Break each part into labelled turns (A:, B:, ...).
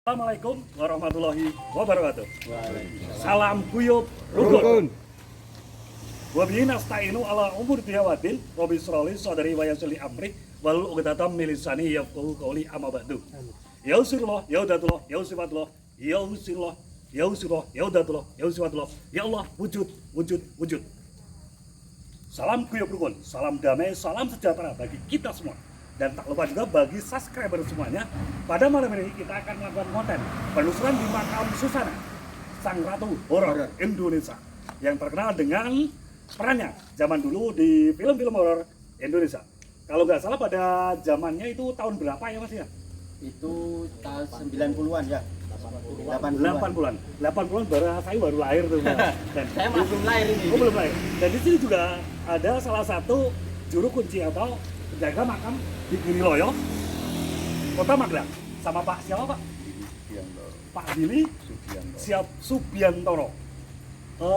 A: Assalamualaikum warahmatullahi wabarakatuh. Salam guyub rukun. Wa bihi nasta'inu ala umur tiyawadin wa bisroli sadari wa yasli amri wal uqdatam min lisani yafqahu qawli amma ba'du. Ya usulullah, ya udatullah, ya usifatullah, ya usulullah, ya usulullah, ya udatullah, ya usifatullah. Ya Allah, wujud, wujud, wujud. Salam guyub rukun, salam damai, salam sejahtera bagi kita semua. Dan tak lupa juga bagi subscriber semuanya, pada malam ini kita akan melakukan konten penelusuran di makam Susana, sang ratu horor Indonesia yang terkenal dengan perannya zaman dulu di film-film horor Indonesia. Kalau nggak salah pada zamannya itu tahun berapa ya Mas ya?
B: Itu tahun 90-an ya.
A: 80-an. 80-an baru lahir tuh Mas. Dan
B: Saya belum lahir ini.
A: Oh, belum lahir. Dan di sini juga ada salah satu juru kunci atau penjaga makam di Giriloyo, Kota Magelang, sama Pak siapa Pak? Pak Billy Subiantoro.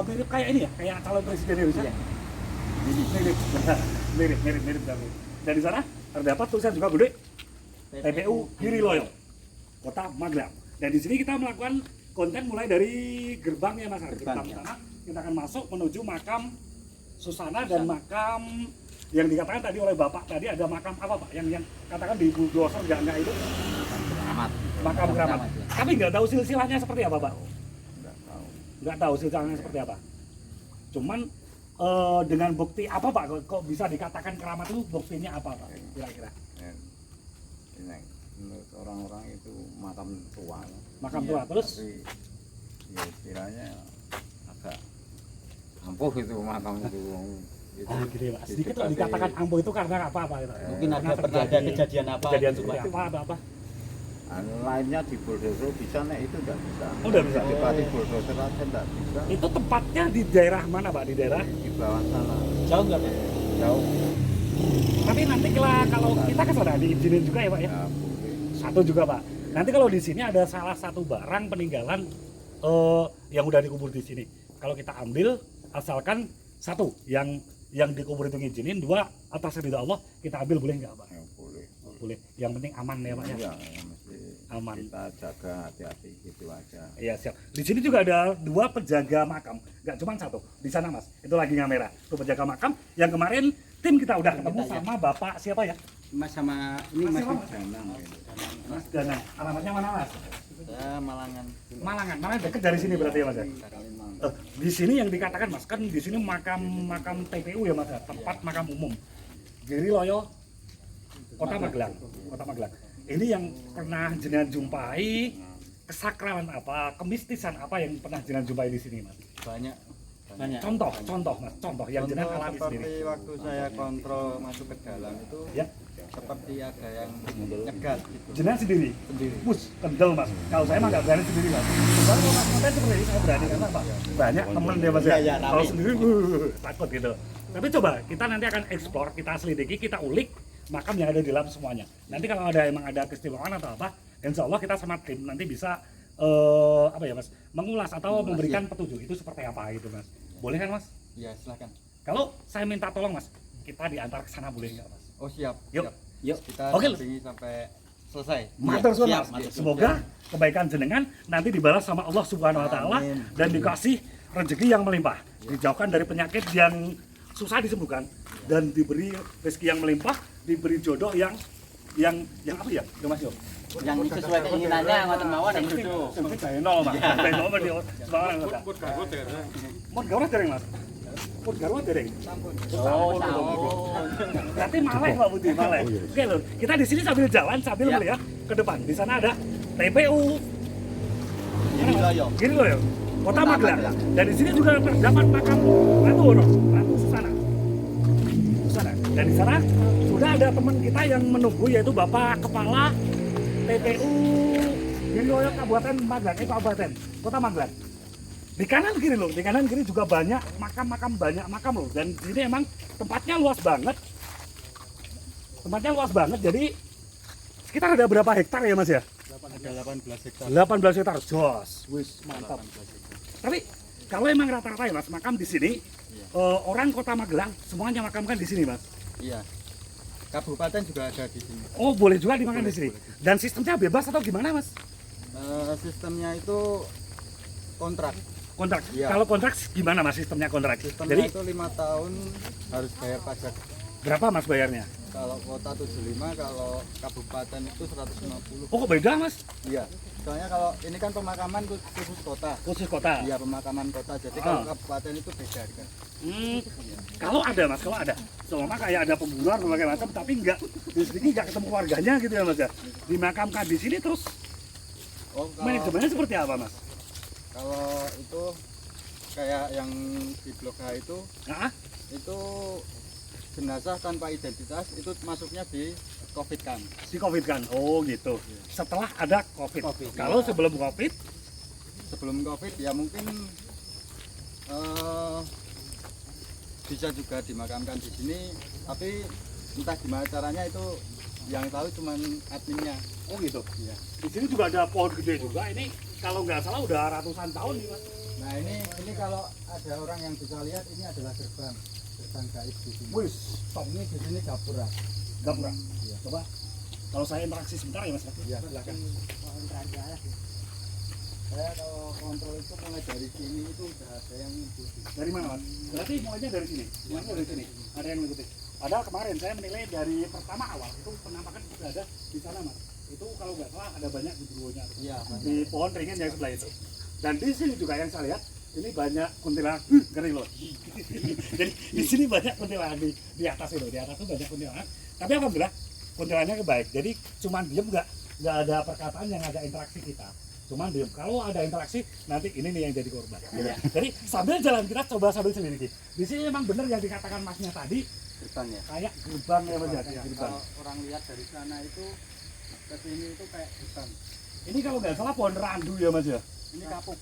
A: Mirip kayak ini ya, kayak calon presiden Indonesia. Mirip. Dan di sana terdapat tulisan juga gede TPU Giriloyo, Kota Magelang. Dan di sini kita melakukan konten mulai dari gerbang ya Mas. Gerbang sana kita akan masuk menuju makam Susana dan makam yang dikatakan tadi oleh Bapak tadi ada makam apa Pak? Yang katakan di bulldozer enggak itu? Makam keramat. Tapi nggak tahu silsilahnya seperti apa Pak? Nggak tahu silsilahnya seperti apa. Cuman dengan bukti apa Pak? Kok bisa dikatakan keramat itu buktinya apa Pak? Kira-kira?
C: Menurut orang-orang itu makam tua.
A: Makam tua terus?
C: Tapi ya istilahnya agak ampuh itu makam itu.
A: Oh gitu ya Pak. Sedikit lah dikatakan ampuh itu karena apa Pak?
B: Mungkin ada kejadian apa?
A: Kejadian
B: gitu,
A: seperti
B: Pak.
A: apa?
C: Lainnya di bulldozer bisa nek itu enggak bisa.
A: Oh, nggak bisa.
C: Di bulldozer aja enggak bisa.
A: Itu tempatnya di daerah mana Pak? Di daerah?
C: Di bawah sana.
B: Jauh nggak Pak?
C: Jauh.
A: Tapi nanti kalau kita ke sana diizinin juga ya Pak ya?
C: Ya boleh.
A: Satu juga Pak. Nanti kalau di sini ada salah satu barang peninggalan yang udah dikubur di sini. Kalau kita ambil asalkan satu yang dikubur itu ngizinin, dua atas ridha Allah kita ambil boleh nggak Pak?
C: Ya boleh.
A: Boleh. Yang penting aman ya Pak ya.
C: Iya, mesti
A: Aman.
C: kita jaga hati-hati gitu aja.
A: Iya siap. Di sini juga ada dua penjaga makam, nggak cuma satu. Di sana Mas, itu lagi kamera. Itu penjaga makam yang kemarin tim kita udah ketemu sama Bapak siapa ya?
B: Mas sama ini Mas.
A: Mas
C: Danang gitu.
A: Mas Danang. Alamatnya mana Mas?
B: Ya, Malangan.
A: Malangan dekat dari sini berarti ya Mas ya? Di sini yang dikatakan Mas, kan di sini makam TPU ya Mas, tempat makam umum. Giriloyo, Kota Magelang. Ini yang pernah jenengan jumpai kesakralan apa, kemistisan apa yang pernah jenengan jumpai di sini Mas?
B: Banyak.
A: Contoh Mas, contoh yang jenengan alami
D: seperti
A: sendiri.
D: waktu saya kontrol masuk ke dalam itu
A: Ya,
D: seperti ada yang nyegat gitu.
A: jenengan sendiri. Bus, kendel Mas. Kalau saya mah nggak berani sendiri Mas. Kalau Mas konten seperti ini saya berani karena apa? Banyak temen dia Mas ya.
B: Iya,
A: Kalau
B: rame.
A: sendiri takut gitu. Tapi coba kita nanti akan eksplor, kita selidiki, kita ulik makam yang ada di dalam semuanya. Nanti kalau emang ada keistimewaan atau apa, insya Allah kita sama tim nanti bisa apa ya Mas, mengulas atau memberikan petunjuk itu seperti apa gitu Mas. Boleh kan Mas?
D: Ya silakan.
A: Kalau saya minta tolong Mas, kita diantar ke sana boleh nggak Mas?
D: Oh siap.
A: Yuk.
D: Siap.
B: Yuk.
D: Kita
A: Oke.
D: dampingi sampai selesai.
A: Matur suwun
B: siap,
A: Mas.
B: matur suwun.
A: Semoga kebaikan jenengan nanti dibalas sama Allah Subhanahu wa taala dan dikasih rezeki yang melimpah, dijauhkan dari penyakit yang susah disembuhkan dan diberi rezeki yang melimpah, diberi jodoh yang apa ya? Ya Mas yo.
B: Yang sesuai keinginannya, ngoten mawon yang cucu.
A: Sampai saya nol Mas. Saya nol Mas. Semangat Mas. Mun garwa dereng Mas. Mun garwa dereng.
B: Oh, sampun.
A: Berarti maleh Pak Budi, maleh. Oke lho, kita di sini sambil jalan sambil
B: Ya.
A: melihat ke depan. Di sana ada TPU
B: Giriloyo.
A: Giriloyo, Kota Magelang. Dan di sini juga terdapat makam Ratu Horor, Ratu Susana. Dan di sana sudah ada teman kita yang menunggu yaitu Bapak Kepala TPU Giriloyo Kabupaten Magelang, Kabupaten Kota Magelang. Di kanan kiri loh, di kanan kiri juga banyak banyak makam loh. Dan di sini emang tempatnya luas banget. Jadi sekitar ada berapa hektar ya Mas ya?
D: Ada 18 hektar.
A: 18 hektar, jos, wis mantap. Tapi kalau emang rata-rata ya Mas, makam di sini orang Kota Magelang semuanya makamkan di sini Mas.
D: Iya. Kabupaten juga ada di sini.
A: Oh boleh juga dimakan
D: Boleh,
A: di sini.
D: boleh.
A: Dan sistemnya bebas atau gimana Mas?
D: Sistemnya itu kontrak.
A: Kontrak.
D: Iya.
A: Kalau kontrak gimana Mas sistemnya kontrak?
D: Sistemnya
A: Jadi
D: itu 5 tahun harus bayar pajak.
A: berapa Mas bayarnya?
D: Kalau kota 75, kalau kabupaten itu 150.
A: Oh kok beda Mas?
D: Iya. Soalnya kalau ini kan pemakaman khusus kota.
A: Khusus kota.
D: Iya, pemakaman kota. Jadi
A: Ah.
D: kalau kabupaten itu beda kan.
A: Kalau ada Mas, kalau ada. Selama kayak ada pembunuhan berbagai macam tapi enggak di sini enggak ketemu keluarganya gitu ya Mas ya. Dimakamkan di sini terus
D: Oh,
A: manajemennya seperti apa Mas?
D: kalau itu kayak yang di Blok H itu
A: Nah,
D: jenazah tanpa identitas itu masuknya di COVID kan.
A: si Covid kan. Oh gitu. Setelah ada Covid. Kalau sebelum Covid
D: Sebelum COVID ya mungkin bisa juga dimakamkan di sini, tapi entah gimana caranya itu yang tahu cuman adminnya.
A: oh gitu.
D: Iya.
A: Di sini juga ada pohon gede juga. Ini kalau nggak salah udah ratusan tahun nih Mas.
D: Nah ini kalau ada orang yang bisa lihat ini adalah gerbang gaib di sini.
A: Wis, top
D: Ini di sini gapura.
A: gapura.
D: Iya.
A: Coba kalau saya interaksi sebentar ya Mas.
D: Iya, silakan. Saya kalau kontrol itu mulai dari sini itu udah ada yang ngikutin.
A: Dari mana Mas? Berarti mulainya dari sini. Mulainya dari sini. Ada yang mengikuti. Padahal kemarin saya menilai dari pertama awal itu penampakan sudah ada di sana Mas. Itu kalau nggak salah ada banyak di burunya.
D: Iya,
A: Di pohon ringin yang sebelah itu. Dan di sini juga yang saya lihat ini banyak kuntilanak. Ngeri loh. Jadi di sini banyak kuntilanak di atas itu. Di atas itu banyak kuntilanak. Tapi alhamdulillah kuntilanaknya baik. Jadi cuman diem nggak ada perkataan yang ada interaksi kita. Cuman diem. Kalau ada interaksi nanti ini nih yang jadi korban. Jadi sambil jalan kita coba sambil selidiki. Di sini memang benar yang dikatakan Masnya tadi
D: gerbang ya.
A: kayak gerbang ya Mas ya,
D: Iya,
A: gerbang.
D: kalau orang lihat dari sana itu ke sini itu kayak gerbang.
A: Ini kalau nggak salah pohon randu ya Mas ya.
D: Ini kapuk.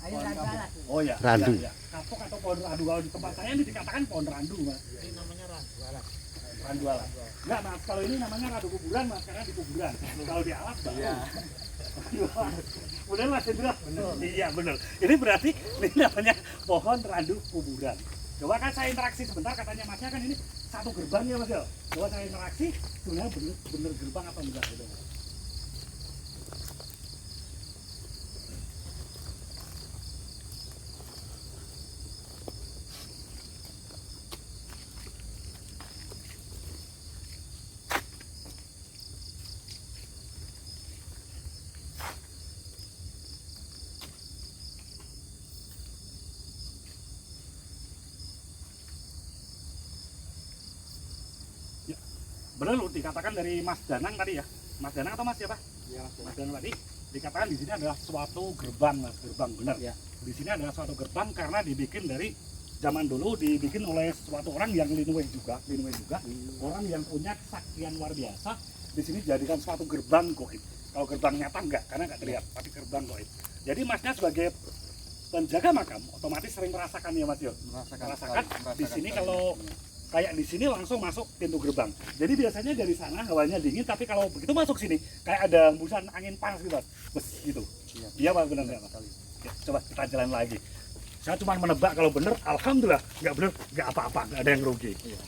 E: Ayo
D: Pohon
E: randu
D: kapuk.
E: alas.
A: Oh ya.
F: Randu.
A: Ya, ya. Kapuk atau pohon randu kalau di tempat saya ini dikatakan pohon randu Mas.
E: Ini namanya randu alas.
A: Randu alas. Enggak Mas, kalau ini namanya randu kuburan Mas karena di kuburan. Kalau di alas baru.
D: Iya.
A: Bener Mas Indra? Iya bener. Ini berarti ini namanya pohon randu kuburan. Coba kan saya interaksi sebentar katanya Masnya kan ini satu gerbang ya Mas ya. Coba saya interaksi sebenarnya bener gerbang apa enggak gitu. Benar loh dikatakan dari Mas Danang tadi ya. Mas Danang atau Mas siapa?
D: Iya, Mas.
A: Mas Danang tadi dikatakan di sini adalah suatu gerbang Mas, gerbang benar.
D: Iya.
A: Di sini adalah suatu gerbang karena dibikin dari zaman dulu dibikin oleh suatu orang yang Linwe juga, orang yang punya kesaktian luar biasa. Di sini dijadikan suatu gerbang goib. Kalau gerbang nyata enggak, karena enggak terlihat, tapi gerbang goib. Jadi Masnya sebagai penjaga makam otomatis sering merasakan ya Mas Yo. Merasakan di sini kalau kayak di sini langsung masuk pintu gerbang. Jadi biasanya dari sana hawanya dingin, tapi kalau begitu masuk sini kayak ada hembusan angin panas gitu, Mas. Bes gitu. Iya Pak, benar nggak Mas? Ya, coba kita jalan lagi. Saya cuma menebak kalau benar, alhamdulillah. Nggak benar, nggak apa-apa, nggak ada yang rugi.
D: Iya.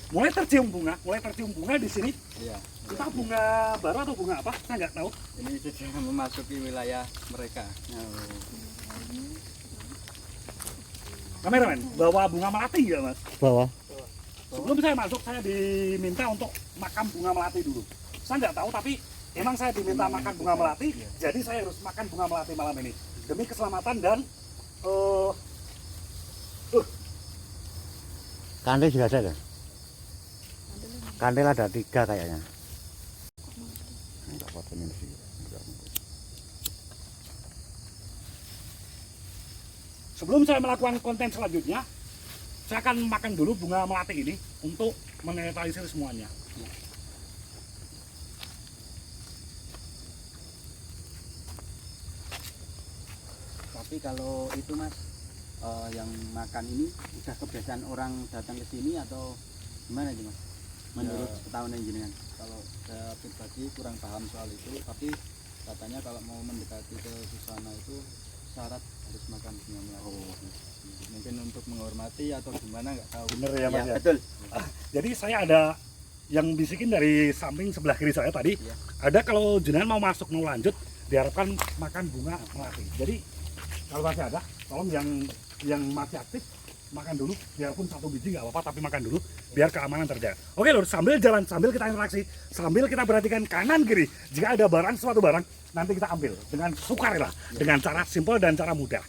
A: Mulai tercium bunga di sini.
D: Iya.
A: Kita bunga baru atau bunga apa? Saya nggak tahu.
D: Ini sudah memasuki wilayah mereka.
A: Kameramen, bawa bunga melati nggak Mas?
F: Bawah.
A: Sebelum saya masuk, saya diminta untuk makan bunga melati dulu. Saya nggak tahu, tapi emang saya diminta makan bunga melati, jadi saya harus makan bunga melati malam ini demi keselamatan dan
F: Kandil juga ada kan? Kandil ada 3 kayaknya. Enggak apa-apa ini sih.
A: sebelum saya melakukan konten selanjutnya, saya akan makan dulu bunga melati ini untuk menetralisir semuanya.
B: Tapi kalau itu Mas, yang makan ini udah kebiasaan orang datang ke sini atau gimana sih Mas? Menurut pengetahuan jenengan?
D: Kalau saya pribadi kurang paham soal itu, tapi katanya kalau mau mendekati ke susana itu syarat harus makan bunga melati. Mungkin untuk menghormati atau gimana nggak tahu.
A: Bener ya Mas ya?
B: Betul.
A: Jadi saya ada yang bisikin dari samping sebelah kiri saya tadi.
B: Iya.
A: Ada kalau jenengan mau masuk mau lanjut diharapkan makan bunga melati. Jadi kalau masih ada, tolong yang masih aktif makan dulu, biarpun 1 biji nggak apa-apa, tapi makan dulu biar keamanan terjaga. Oke lur, sambil jalan, sambil kita interaksi, sambil kita perhatikan kanan kiri. Jika ada barang, suatu barang, nanti kita ambil dengan sukarela, dengan cara simpel dan cara mudah.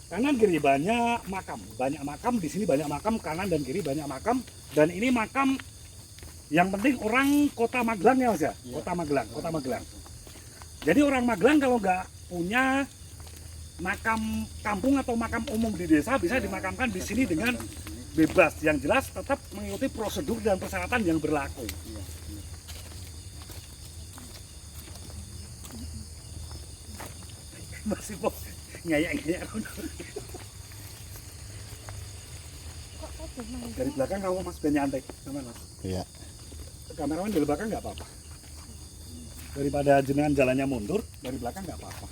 A: Kanan kiri banyak makam di sini, banyak makam, kanan dan kiri banyak makam, dan ini makam yang penting orang Kota Magelang ya Mas ya, Kota Magelang. Jadi orang Magelang kalau nggak punya makam kampung atau makam umum di desa bisa dimakamkan di sini dengan bebas, yang jelas tetap mengikuti prosedur dan persyaratan yang berlaku. Masih mau ngayak-ngayak. Dari belakang kamu Mas ben nyantai sama Mas.
F: Iya.
A: Kameramen dari belakang nggak apa-apa. Daripada jenengan jalannya mundur, dari belakang nggak apa-apa.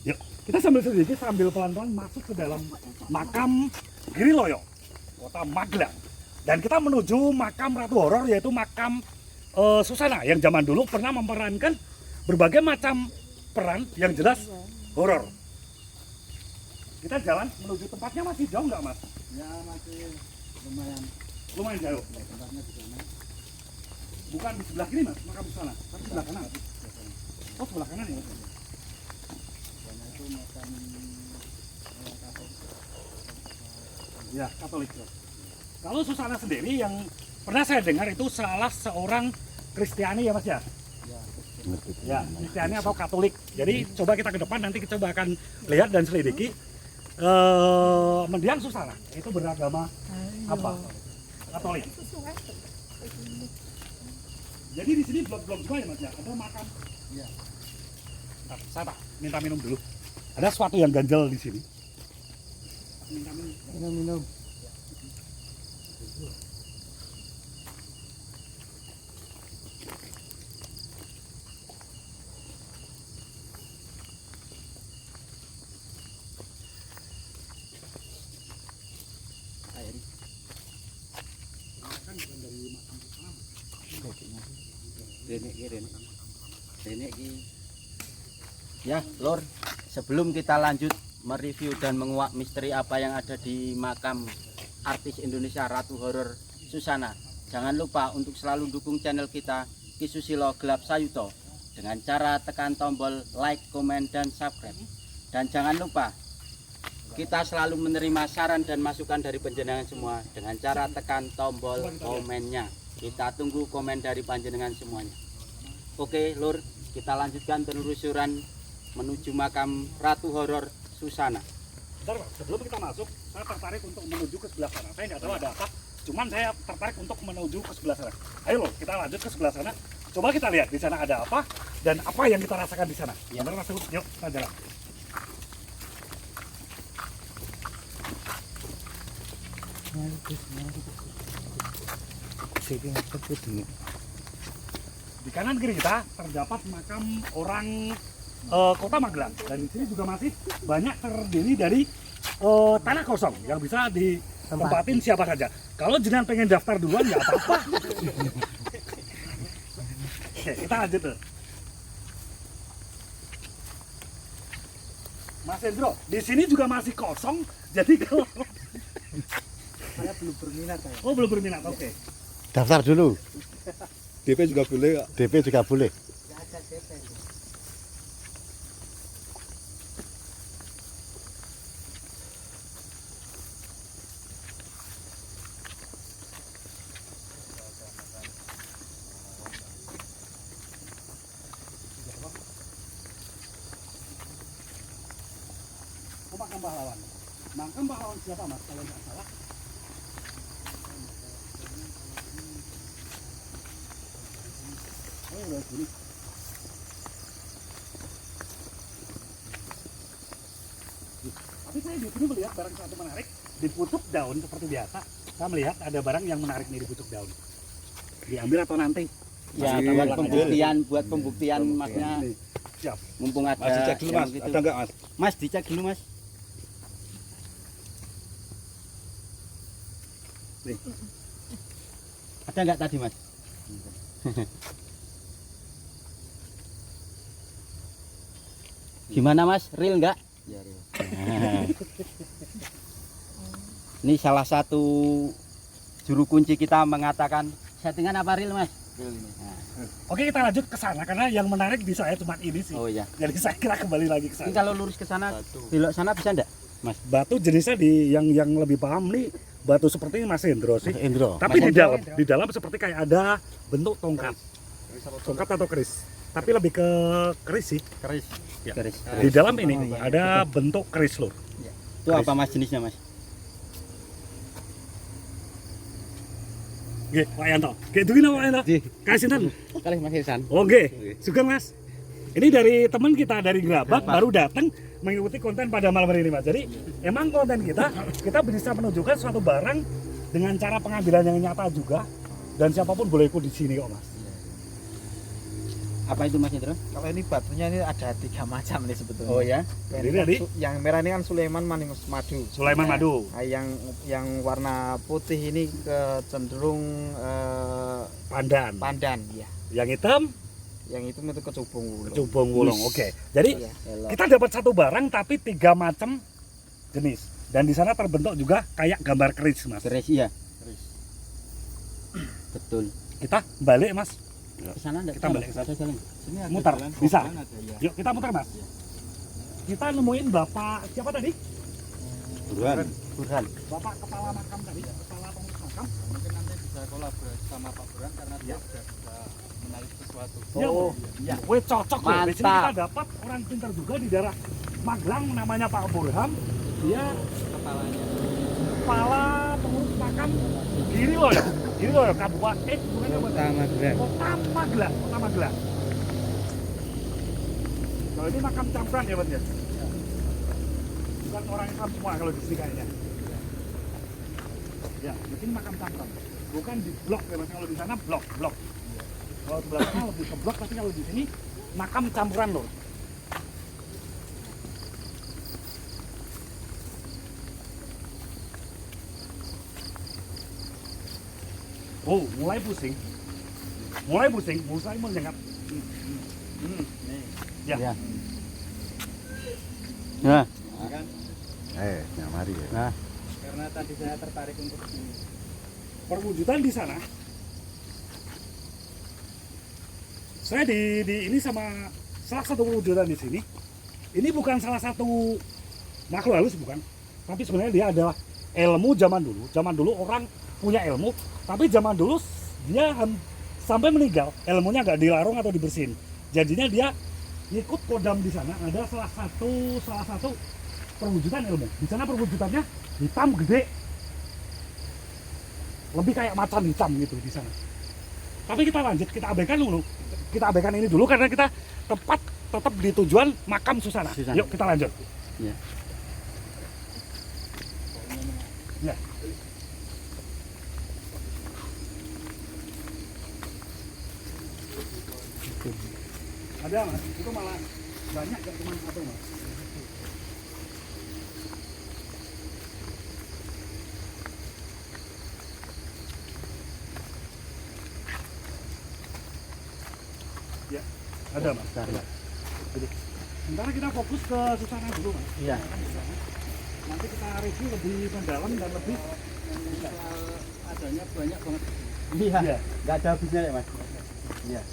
A: Yuk, kita sambil sedikit, sambil pelan-pelan masuk ke dalam makam Giriloyo, Kota Magelang. Dan kita menuju makam Ratu Horor, yaitu makam Susana yang zaman dulu pernah memerankan berbagai macam peran yang jelas horor. Kita jalan menuju tempatnya, masih jauh nggak Mas?
B: Ya masih lumayan
A: Jauh.
B: ya, tempatnya di sana.
A: Bukan di sebelah kiri Mas, makam Susana, tapi sebelah kanan. Oh sebelah kanan ya Mas?
B: Karena itu makam Katolik.
A: Ya, Katolik. Kalau Susana sendiri yang pernah saya dengar itu salah seorang Kristiani ya Mas ya? Ya, Kristiani atau Katolik. Jadi coba kita ke depan, nanti kita coba akan lihat dan selidiki mendiang Susana itu beragama apa? Katolik. Jadi di sini blok-blok juga ya Mas ya? Ada makam.
B: Iya.
A: Bentar, saya Pak minta minum dulu. Ada sesuatu yang ganjel di sini. Minta minum.
B: Air. Renek ki. Ya, Lur, sebelum kita lanjut mereview dan menguak misteri apa yang ada di makam artis Indonesia Ratu Horor Susana, jangan lupa untuk selalu dukung channel kita Ki Susilo Gelap Sayuto dengan cara tekan tombol like, komen, dan subscribe. Dan jangan lupa kita selalu menerima saran dan masukan dari panjenengan semua dengan cara tekan tombol komennya. Kita tunggu komen dari panjenengan semuanya. Oke Lur, kita lanjutkan penelusuran menuju makam Ratu Horor Susana.
A: Bentar Pak, sebelum kita masuk, saya tertarik untuk menuju ke sebelah sana. Saya nggak tahu ada apa, cuman saya tertarik untuk menuju ke sebelah sana. Ayo loh, kita lanjut ke sebelah sana. Coba kita lihat di sana ada apa dan apa yang kita rasakan di sana. Ya, benar Mas Teguh? Yuk, kita jalan. Di kanan kiri kita terdapat makam orang Kota Magelang, dan di sini juga masih banyak terdiri dari tanah kosong yang bisa ditempatin siapa saja. Kalau jenengan pengen daftar duluan ya apa-apa. Oke, kita lanjut tuh. Mas Hendro, di sini juga masih kosong, jadi kalau
B: Saya belum berminat saya.
A: oh belum berminat, oke.
F: Daftar dulu.
E: DP juga boleh Kak.
F: DP juga boleh.
A: Oh, makam pahlawan. Makam pahlawan siapa Mas kalau nggak salah? Oh, udah sini. Tapi saya di sini melihat barang satu menarik di pucuk daun seperti biasa. Saya melihat ada barang yang menarik nih di pucuk daun. Diambil atau nanti?
B: Ya,
E: Masih
B: buat
E: ambil.
B: pembuktian, masnya.
A: Nih. Siap.
B: Mumpung ada
E: Mas dicek dulu
B: yang
E: mas,
B: gitu.
E: ada nggak mas?
B: Mas dicek dulu mas.
A: Nih.
B: Ada nggak tadi mas? Gimana mas? Real nggak?
D: Ya, Rio.
B: Nah. Ini salah satu juru kunci kita mengatakan settingan apa real mas?
D: Real ini.
A: Oke, kita lanjut ke sana karena yang menarik di saya cuma ini sih.
B: Oh iya.
A: Jadi saya kira kembali lagi ke
B: Ini
A: sana.
B: kalau lurus ke sana, belok sana bisa enggak?
A: Batu jenisnya di yang lebih paham nih batu seperti ini Mas Hendro sih.
F: Indro.
A: Tapi
B: Mas
A: di dalam seperti kayak ada bentuk tongkat. Tongkat atau keris. Tapi lebih ke keris sih.
D: Keris.
A: Ya.
B: Garis.
A: Di dalam ini ada bentuk keris lur.
B: Itu apa mas jenisnya mas?
A: Nggih, Pak Yanto. Nggih, duwi napa Pak Yanto?
F: Di.
A: Kasih sinten?
F: Kali Mas Ihsan.
A: Oh nggih. Sugeng Mas. Ini dari teman kita dari Gerabak baru datang mengikuti konten pada malam hari ini Mas. Jadi emang konten kita bisa menunjukkan suatu barang dengan cara pengambilan yang nyata juga dan siapapun boleh ikut di sini kok Mas.
B: Apa itu mas Indro?
G: Kalau ini batunya ini ada 3 macam nih sebetulnya.
B: Oh ya.
G: Yang
A: Jadi
G: ini kan
A: tadi?
G: yang merah ini kan Sulaiman Manis Madu.
A: Sulaiman Madu.
G: Nah, yang warna putih ini cenderung
A: Pandan.
G: pandan ya.
A: Yang hitam
G: Yang itu kecubung wulung.
A: Cubung Wulung. Oke. Jadi
G: Iya.
A: kita dapat satu barang tapi 3 macam jenis. Dan di sana terbentuk juga kayak gambar keris Mas.
B: Keris iya. Betul.
A: Kita balik Mas.
B: Ke sana enggak?
A: Kita balik ke sana.
B: Ada jalan.
D: Sini ada
A: Mutar,
D: jalan
A: bisa?
D: rombongan ada, ya.
A: Yuk kita muter Mas. Kita nemuin Bapak siapa tadi?
E: Buruan.
B: Burhan.
A: Bapak kepala makam tadi, kepala pengurus makam.
D: Mungkin nanti bisa kolaborasi sama Pak Burhan karena dia sudah bisa menarik sesuatu.
A: Oh, ya. Weh cocok loh. Di sini
B: Mantap.
A: kita dapat orang pintar juga di daerah Magelang namanya Pak Burham. Dia
D: Kepalanya.
A: kepala pengurus makam Giri loh ya. Giri loh ya kabupaten
F: Kota Magelang.
A: Kota Magelang, Kota Magelang. Kalau ini makam campuran ya, Mas ya? Bukan orang Islam semua kalau di sini kayaknya. Ya, di sini makam campuran. Bukan di blok ya, Mas. Kalau di sana blok. Kalau di belakang lebih ke blok, tapi kalau di sini makam campuran loh. Oh, mulai pusing. Mulai menyengat. Ya.
B: Ya. Nah,
D: Kan?
F: Nah mari ya.
B: nah.
D: Karena tadi saya tertarik untuk ini.
A: Perwujudan di sana. Saya di ini sama salah satu perwujudan di sini. Ini bukan salah satu makhluk halus bukan, tapi sebenarnya dia adalah ilmu zaman dulu. Zaman dulu orang punya ilmu, tapi zaman dulu dia sampai meninggal ilmunya nggak dilarung atau dibersihin. Jadinya dia ikut kodam di sana. Ada salah satu perwujudan ilmu. Di sana perwujudannya hitam gede, lebih kayak macan hitam gitu di sana. Tapi kita lanjut, kita abaikan dulu. Kita abaikan ini dulu karena kita tetap di tujuan makam Susana.
B: Susana.
A: Yuk kita lanjut.
B: Ya.
A: Ya. Ada Mas, itu malah banyak gak cuma satu Mas. Ya, ada Mas.
B: Bentar, ya.
A: Sementara kita fokus ke Susana dulu Mas.
B: Iya.
A: Nanti kita review lebih mendalam dan lebih
D: Adanya banyak banget.
B: Iya.
A: Iya.
B: Enggak ada habisnya ya, Mas. Iya.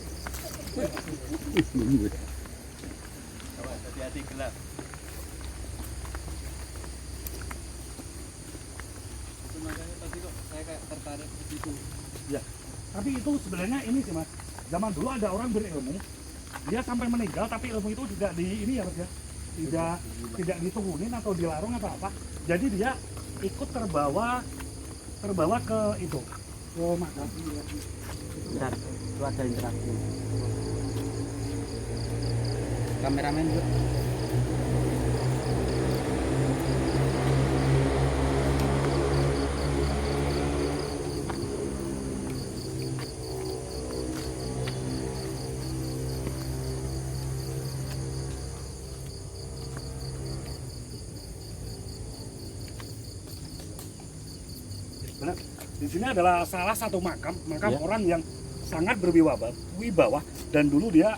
D: Coba hati-hati gelap. Itu makanya tadi kok saya kayak tertarik ke situ.
A: Tapi itu sebenarnya ini sih Mas. Zaman dulu ada orang berilmu, dia sampai meninggal tapi ilmu itu tidak di ini ya Mas ya. Tidak diturunin atau dilarung atau apa. Jadi dia ikut terbawa ke itu. Ke makam.
B: Bentar, itu ada interaksi. Kameramen Bu.
A: Benar. Di sini adalah salah satu makam
B: Ya.
A: orang yang sangat berwibawa dan dulu dia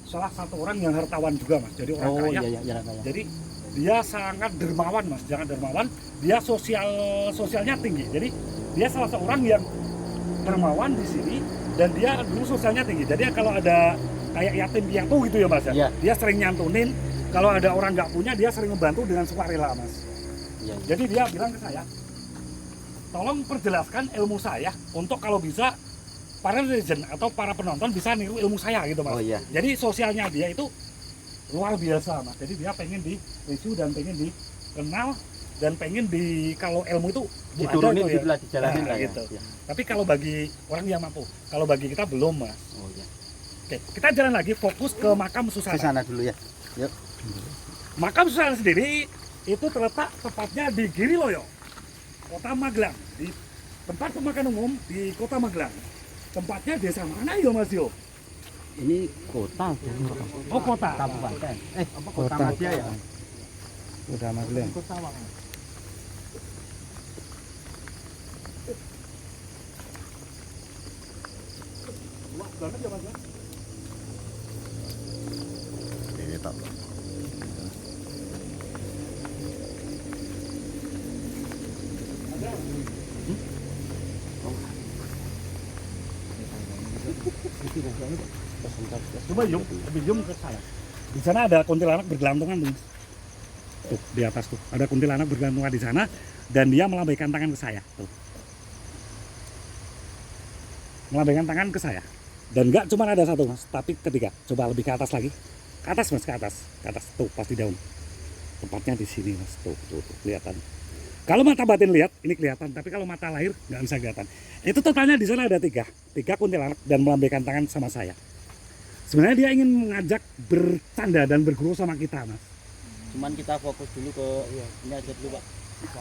A: salah satu orang yang hartawan juga mas. Jadi orang
B: Oh
A: kaya.
B: iya iya iya.
A: Jadi dia sangat dermawan mas, jangan dermawan. Dia sosialnya tinggi. Jadi dia salah seorang yang dermawan di sini dan dia dulu sosialnya tinggi. Jadi kalau ada kayak yatim piatu gitu ya mas ya,
B: Iya.
A: dia sering nyantunin. Kalau ada orang nggak punya dia sering membantu dengan sukarela mas.
B: Iya.
A: Jadi dia bilang ke saya, tolong perjelaskan ilmu saya untuk kalau bisa para netizen atau para penonton bisa niru ilmu saya gitu mas.
B: Oh iya.
A: Jadi sosialnya dia itu luar biasa mas. Jadi dia pengen di review dan pengen dikenal dan pengen kalau ilmu itu
B: Diturunin
A: ada itu
B: gitu lah, dijalanin
A: Nah,
B: lah ya.
A: gitu.
B: Iya.
A: Tapi kalau bagi orang yang mampu, kalau bagi kita belum mas.
B: Oh iya.
A: Oke, kita jalan lagi fokus ke makam
B: Ke
A: Susana.
B: sana dulu ya. Yuk.
A: Makam Susana sendiri itu terletak tepatnya di Giriloyo, Kota Magelang, di tempat pemakaman umum di Kota Magelang. Tempatnya desa mana ya Mas Yo?
B: Ini kota.
A: Oh kota.
B: Kabupaten. Kota
G: Kota.
B: Madya ya.
G: Udah Magelang.
A: Luas banget ya Mas ya?
F: Ini tak.
A: Coba zoom ke saya. Di sana ada kuntilanak bergelantungan tuh. Tuh di atas tuh ada kuntilanak bergelantungan di sana dan dia melambaikan tangan ke saya. Tuh. Melambaikan tangan ke saya. Dan nggak cuma ada satu mas, tapi ketiga. Coba lebih ke atas lagi. Ke atas mas, ke atas. Ke atas. Tuh pasti daun. Tempatnya di sini mas. Tuh kelihatan. Kalau mata batin lihat, ini kelihatan. Tapi kalau mata lahir nggak bisa kelihatan. Itu totalnya di sana ada tiga kuntilanak dan melambaikan tangan sama saya. Sebenarnya dia ingin mengajak bercanda dan berguru sama kita mas.
B: Cuman kita fokus dulu ke ini aja dulu Pak.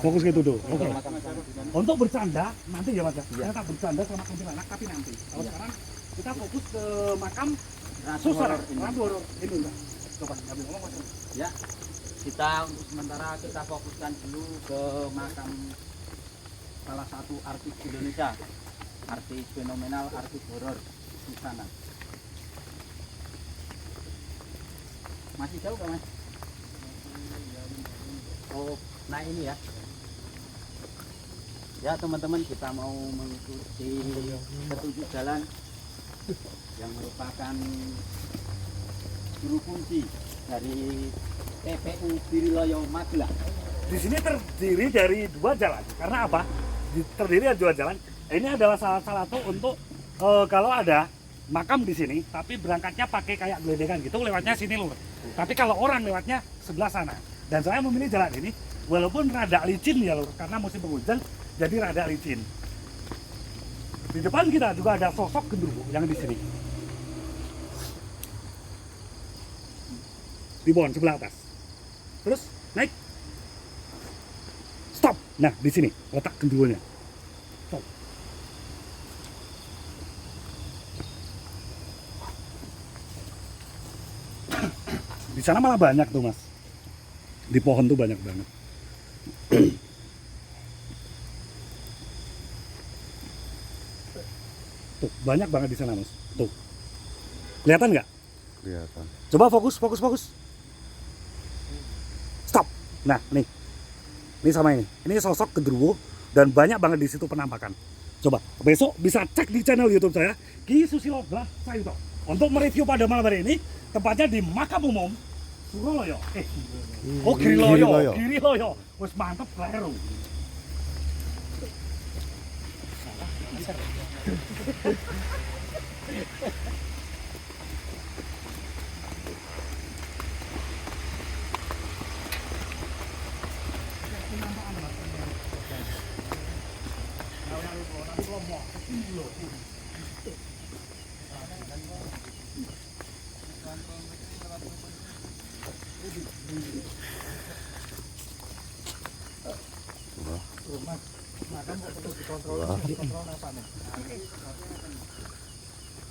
A: Fokus gitu dulu.
B: Ke
A: Oke.
B: makam Susana di sana.
A: Untuk bercanda nanti ya mas ya.
B: Iya.
A: Kita bercanda sama kuntilanak tapi nanti. Kalau
B: Iya.
A: sekarang kita fokus ke makam
B: Ratu
A: Susana.
B: Horor ini.
A: Ratu Horor ini enggak. Coba ambil ngomong mas.
B: Ya, kita untuk sementara kita fokuskan dulu ke makam salah satu artis Indonesia, artis fenomenal, artis horor Susana. Masih jauh kan mas? Oh, nah ini ya. Ya teman-teman, kita mau mengikuti petunjuk jalan yang merupakan juru kunci dari TPU Giriloyo Magelang.
A: Di sini terdiri dari dua jalan. Karena apa? Terdiri dari dua jalan. Ini adalah salah satu untuk kalau ada makam di sini, tapi berangkatnya pakai kayak geledekan gitu, lewatnya sini lur. Tapi kalau orang lewatnya sebelah sana. Dan saya memilih jalan ini, walaupun rada licin ya lur, karena musim penghujan, jadi rada licin. Di depan kita juga ada sosok genderuwo yang di sini. Di pohon sebelah atas. Terus naik. Stop. Nah, di sini letak genderuwonya. Stop. Di sana malah banyak tuh, Mas. Di pohon tuh banyak banget. Tuh, banyak banget di sana, Mas. Tuh. Kelihatan nggak?
F: Kelihatan.
A: Coba fokus. Stop. Nah, nih. Ini sama ini. Ini sosok genderuwo dan banyak banget di situ penampakan. Coba besok bisa cek di channel YouTube saya, Ki Susilo Blah Sayuto. Untuk mereview pada malam hari ini, tempatnya di Makam Umum Suroloyo. Giriloyo. Wes mantep kleru.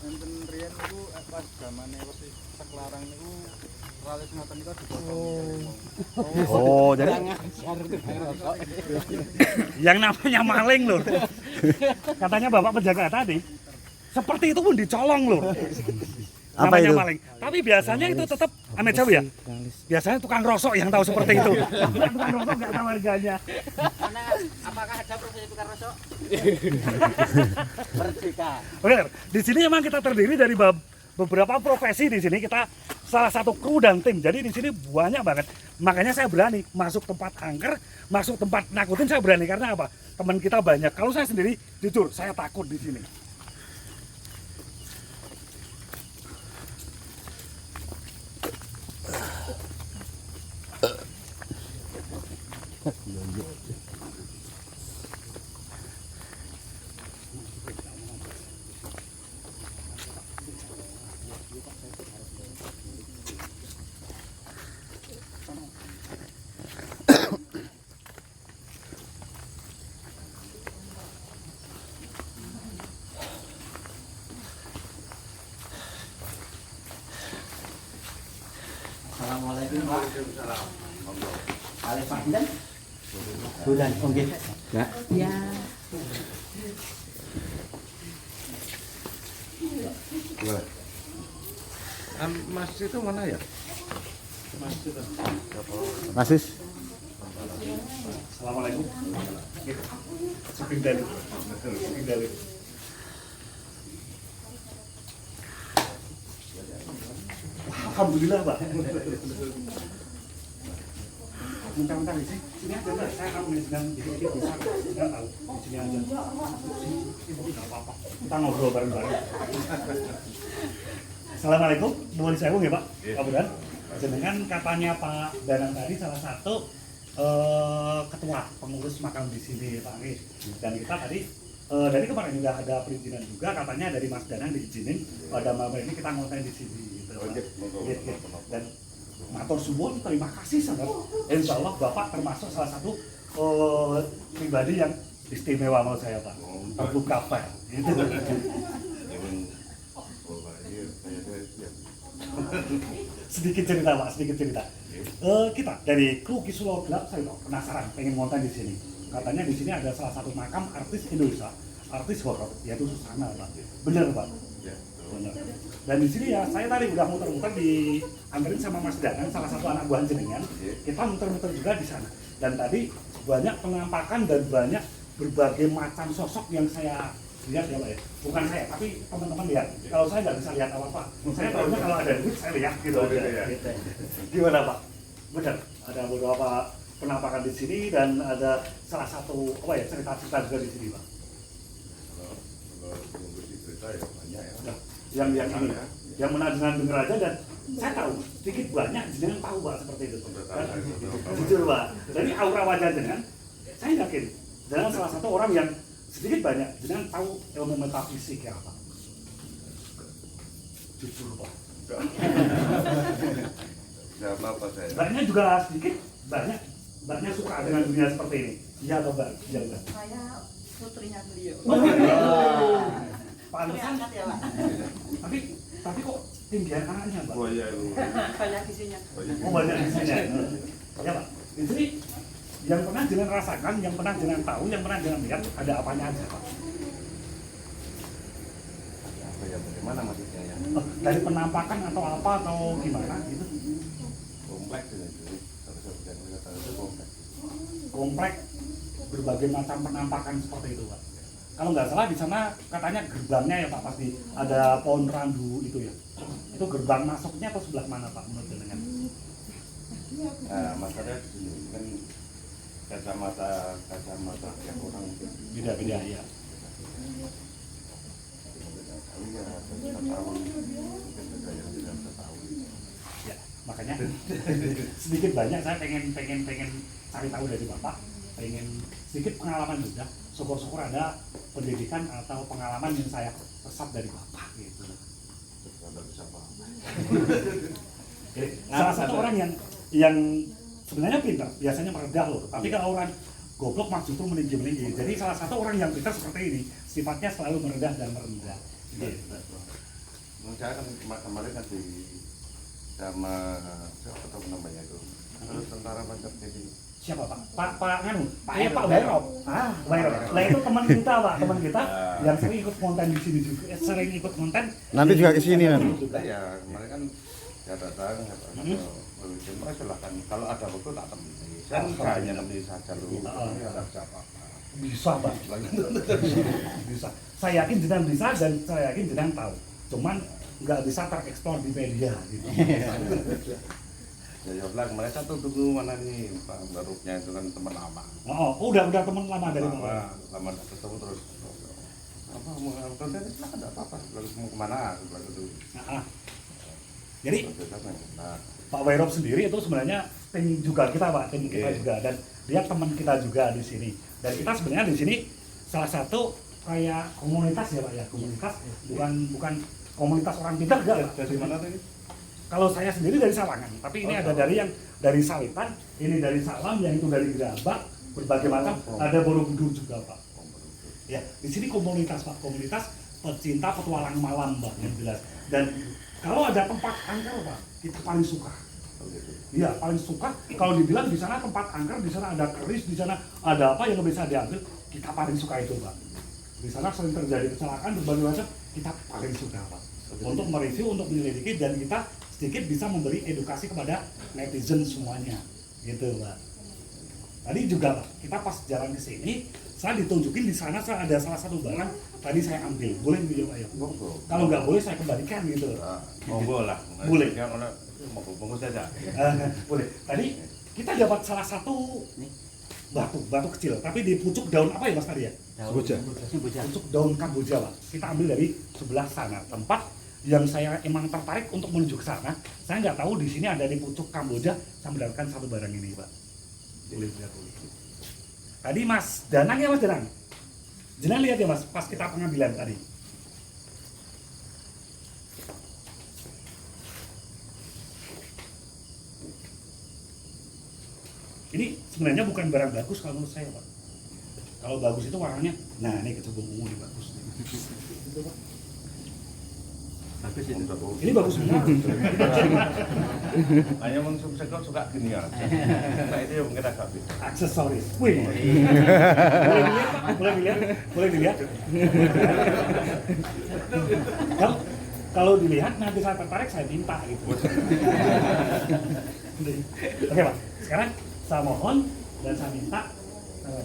D: Enten riyen niku pas zamane wis seklarang niku ralis ngoten niku dipotong.
F: Oh, jadi
A: Yang namanya maling loh. Katanya Bapak penjaga tadi, seperti itu pun dicolong loh.
F: Apa
A: Namanya
F: itu?
A: maling. Tapi biasanya itu tetap Amet Jawa ya. Biasanya tukang rosok yang tahu seperti itu. Tukang rosok nggak tahu harganya.
B: Karena apakah ada profesi tukang rosok? Merdeka.
A: Oke, di sini memang kita terdiri dari beberapa profesi di sini. Kita salah satu kru dan tim. Jadi di sini banyak banget. Makanya saya berani masuk tempat angker, masuk tempat nakutin saya berani karena apa? Teman kita banyak. Kalau saya sendiri jujur saya takut di sini.
B: Assalamualaikum Pak. Alif Pak Bulan. Bulan, oke. Ya. Ya.
E: Mas itu mana ya?
F: Mas Sis,
A: Assalamualaikum. Suping dari. Suping dari. Alhamdulillah, Pak. Mentang-mentang di sini aja enggak, saya akan sedang dikit bisa enggak tahu. Di sini aja. Ini enggak apa-apa. Kita ngobrol bareng-bareng. Assalamualaikum, nuwun sewu nggih, Pak. Pak Budan. Jenengan katanya Pak Danang tadi salah satu ketua pengurus makam di sini, Pak Nggih. Dan kita tadi dari kemarin sudah ada perizinan juga, katanya dari Mas Danang diizinin pada malam ini kita ngonten di sini. Gitu, Pak. Dan matur suwun, terima kasih sangat. Insya Allah Bapak termasuk salah satu pribadi yang istimewa menurut saya, Pak. Terbuka fair. Gitu. Sedikit cerita, Pak, sedikit cerita. Kita dari kru Kisulo Gelap, saya penasaran pengen ngonten di sini. Katanya di sini ada salah satu makam artis Indonesia, artis horor, yaitu Susana, Pak. Benar, Pak? Benar. Dan di sini ya, saya tadi udah muter-muter di anterin sama Mas Danang, salah satu anak buah jenengan. Kita muter-muter juga di sana. Dan tadi banyak penampakan dan banyak berbagai macam sosok yang saya lihat ya, Pak ya. Bukan saya, tapi teman-teman lihat. Kalau saya nggak bisa lihat apa-apa. Saya tahunya kalau ada duit saya lihat gitu aja. Gimana, Pak? Benar. Ada beberapa penampakan di sini dan ada salah satu cerita-cerita juga di sini, Pak.
E: Kalau cerita ya banyak ya.
A: Nah, yang ini, yang menandakan dengar aja dan saya tahu sedikit banyak jenengan tahu, Pak, seperti itu. Dan, jujur, Pak. Dari aura wajah jenengan, saya yakin jenengan salah satu orang yang sedikit banyak jenengan tahu ilmu metafisik ya, Pak. Jujur, Pak.
E: Tidak apa-apa saya.
A: Mbaknya juga sedikit banyak suka dengan dunia seperti ini. Iya atau Mbak? Iya, Mbak.
H: Saya putrinya beliau.
A: Pantesan
H: ya, Pak.
A: tapi kok tinggian anaknya, Pak?
E: Oh iya itu.
H: Banyak isinya.
A: Oh, banyak di sini. Ya, Pak. Di sini yang pernah jenengan rasakan, yang pernah jenengan tahu, yang pernah jenengan lihat ada apanya aja, Pak?
E: Apa ya, bagaimana maksudnya ya?
A: Dari penampakan atau apa atau gimana gitu?
E: Kompleks itu. Kalau saya bilang kata itu kompleks.
A: Komplek berbagai macam penampakan seperti itu, Pak. Kalau nggak salah di sana katanya gerbangnya ya, Pak, pasti ada pohon randu itu ya. Itu gerbang masuknya atau sebelah mana, Pak, menurut jenengan?
E: Nah, masalahnya di sini kan kacamata yang orang mungkin
A: Beda-beda ya.
E: tahu ya, kita tahu mungkin ada yang tidak bisa tahu.
A: Ya, makanya sedikit banyak saya pengen cari tahu dari Bapak, pengen sedikit pengalaman juga. Syukur-syukur ada pendidikan atau pengalaman yang saya resap dari Bapak gitu.
E: Tidak bisa paham.
A: Salah satu orang yang sebenarnya pintar, biasanya merendah loh. Tapi kalau orang goblok mas justru meninggi. Jadi salah satu orang yang pintar seperti ini, sifatnya selalu merendah dan merendah. Gitu.
E: Menurut saya kan kemarin kan sama siapa tahu namanya itu, tentara Pancasila.
A: siapa Pak? Pak Nganu, Pak Wairop. Wairop. Lah itu teman kita Pak, teman kita yang sering ikut konten di sini juga, sering ikut konten.
F: Nanti juga ke sini nanti.
E: Ya kemarin kan ya datang mereka silahkan kalau ada waktu tak temui kan hanya nemui saja lu ada siapa
A: Bisa Pak. Bisa. Saya yakin jenengan bisa dan saya yakin jenengan tahu. Cuman nggak bisa tereksplor di media gitu.
E: ya bilang mereka tuh tunggu mana nih Pak Baruknya itu kan teman lama.
A: Udah teman lama dari mana?
E: Lama ketemu terus apa mau konten itu kan enggak apa-apa lalu mau kemana gitu.
A: Jadi Pak Wairop sendiri itu sebenarnya tim juga kita Pak, tim kita juga dan dia teman kita juga di sini. Dan kita sebenarnya di sini salah satu kayak komunitas ya Pak ya, komunitas bukan komunitas orang pintar enggak Pak.
E: Dari mana tadi?
A: Kalau saya sendiri dari Sawangan, tapi ini ada dari yang dari Sawitan, ini dari Salam, yang itu dari Gerabak, berbagai macam, ada Borobudur juga Pak. Ya, di sini komunitas Pak, komunitas pecinta petualang malam Pak, yang jelas. Dan kalau ada tempat angker Pak, kita paling suka. Iya, paling suka. Kalau dibilang di sana tempat angker, di sana ada keris, di sana ada apa yang bisa diambil, kita paling suka itu Pak. Di sana sering terjadi kecelakaan berbagai macam, kita paling suka Pak. Untuk mereview, untuk menyelidiki, dan kita sedikit bisa memberi edukasi kepada netizen semuanya, gitu Pak. Tadi juga Pak, kita pas jalan ke sini, saya ditunjukin di sana saya ada salah satu barang tadi saya ambil, boleh video Pak ya? Kalau nggak boleh saya kembalikan gitu.
E: Monggo lah.
A: Boleh.
E: Monggo saja.
A: Boleh. Tadi kita dapat salah satu batu kecil, tapi di pucuk daun apa ya Mas tadi ya?
F: Kamboja.
A: Pucuk daun Kamboja Pak. Kita ambil dari sebelah sana, tempat yang saya emang tertarik untuk menuju ke sana. Saya nggak tahu di sini ada di pucuk Kamboja. Saya mendapatkan satu barang ini Pak. Boleh lihat dulu. Tadi Mas Danang ya Mas Danang. Jenengan lihat ya Mas, pas kita pengambilan tadi. Ini sebenarnya bukan barang bagus kalau menurut saya Pak. Kalau bagus itu warnanya, nah ini kecubung ungu ini bagus. Gitu, Pak.
E: Bagus ini bagus.
A: Ini bagus semua.
E: Hanya suka gini ya. Nah itu yang kita agak beda.
A: Aksesoris. Wih. Boleh dilihat Pak? Boleh dilihat? Kalau dilihat nanti saya tertarik saya minta gitu. Oke Pak. Sekarang saya mohon dan saya minta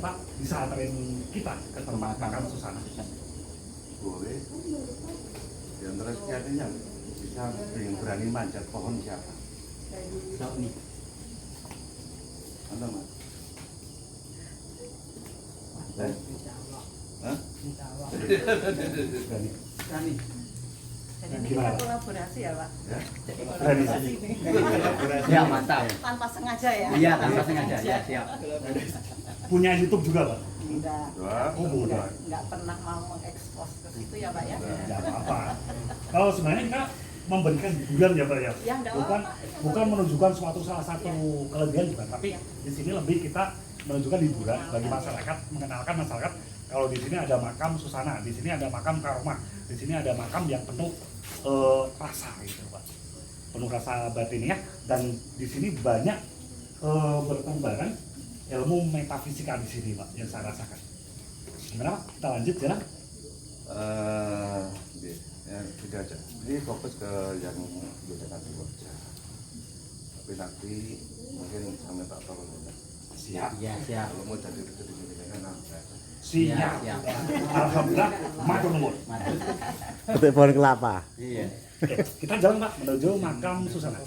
A: Pak bisa anterin kita ke tempat makam Susana.
E: Boleh. Di antara sekian yang bisa berani manjat pohon siapa?
B: Nih.
E: Anda Mas? Hah?
A: Berani.
H: Jadi ini kita kolaborasi ya Pak?
E: Ya?
A: Berani.
B: Ya, mantap.
H: Tanpa sengaja ya?
B: Iya, tanpa sengaja. Ya, siap.
A: Punya YouTube juga Pak?
H: Enggak.
E: Dua.
H: Enggak pernah mau mengekspos ke situ ya Pak ya?
A: Ya apa-apa. Kalau sebenarnya kita memberikan hiburan ya Pak ya.
H: Ya, enggak
A: Bukan
H: apa-apa.
A: bukan menunjukkan salah satu kelebihan bukan, tapi di sini lebih kita menunjukkan hiburan bagi masyarakat, mengenalkan masyarakat kalau di sini ada makam Susana, di sini ada makam Karomah, di sini ada makam yang penuh rasa gitu Pak. Penuh rasa batiniah dan di sini banyak berkembangan ilmu metafisika di sini Pak yang saya rasakan. Gimana Pak? Kita lanjut jalan?
E: Ya, tidak aja. Ini fokus ke yang beda nanti aja. Tapi nanti mungkin sampai tak tahu.
A: Siap.
B: Iya, siap.
E: Kalau mau jadi kan nanti.
A: Siap.
B: Siap.
A: Alhamdulillah, matur nuwun.
B: Mantap.
F: Petik pohon kelapa.
B: Iya.
A: Oke, kita jalan Pak menuju makam Susana.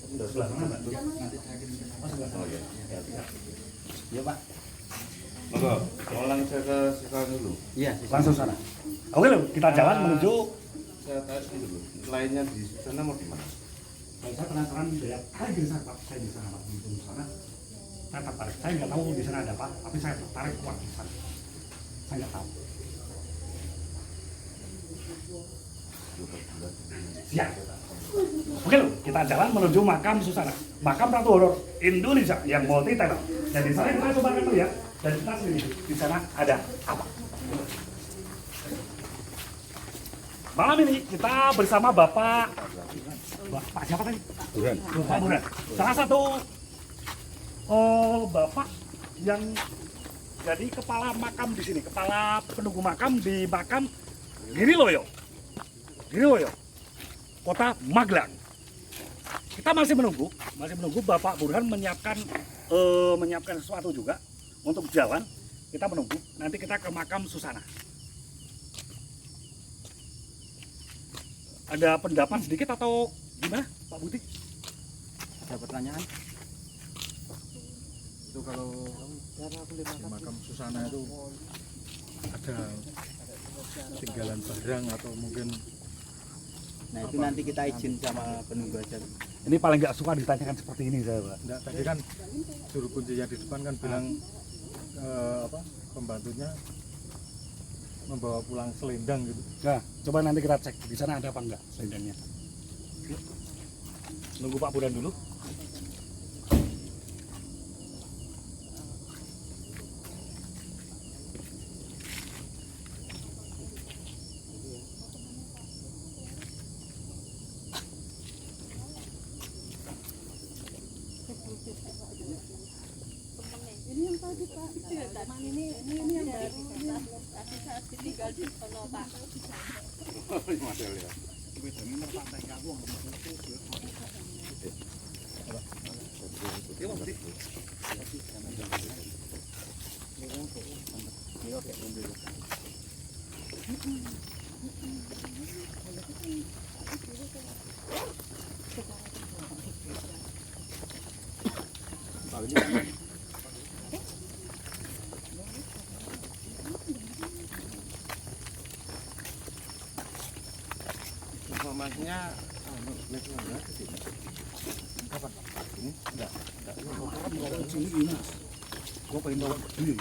A: Sebelah mana Pak? Oh, sebelah sana.
E: Oh iya.
B: Ya, Pak.
E: Monggo, mau langsung ke sekarang dulu.
B: Iya,
A: Langsung sana. Oke loh, kita jalan menuju.
E: Saya tanya dulu, lainnya di sana mau di mana?
A: Saya penasaran lihat, saya di sana Pak, saya di sana Pak, di sana. Saya tertarik. Saya nggak tahu di sana ada apa, tapi saya tertarik kuat di sana. Saya nggak tahu. Siap. Oke loh, kita jalan menuju makam Susana, makam Ratu Horor Indonesia yang multi talent. Dan di sana kita coba lihat dan kita sendiri di sana ada apa. Malam ini kita bersama Bapak siapa tadi? Pak Buran. Salah satu Bapak yang jadi kepala makam di sini, kepala penunggu makam di makam Giriloyo, Kota Magelang. Kita masih menunggu Bapak Burhan menyiapkan sesuatu juga untuk jalan. Kita menunggu, nanti kita ke makam Susana. Ada pendapat sedikit atau gimana, Pak Buti?
B: Ada pertanyaan?
D: Itu kalau di makam Susana itu ada tinggalan barang atau mungkin
B: Nah itu nanti kita izin sama penunggu aja.
A: Ini paling nggak suka ditanyakan seperti ini saya, Pak.
D: enggak, tadi kan juru kunci yang di depan kan bilang pembantunya membawa pulang selendang gitu.
A: Nah, coba nanti kita cek di sana ada apa enggak selendangnya. Yuk. Nunggu Pak Burhan dulu.
H: Ini yang tadi Pak, teman ini yang baru tadi saat ditinggal di sono Pak.
E: Informasinya
A: Gua pengen bawa gede.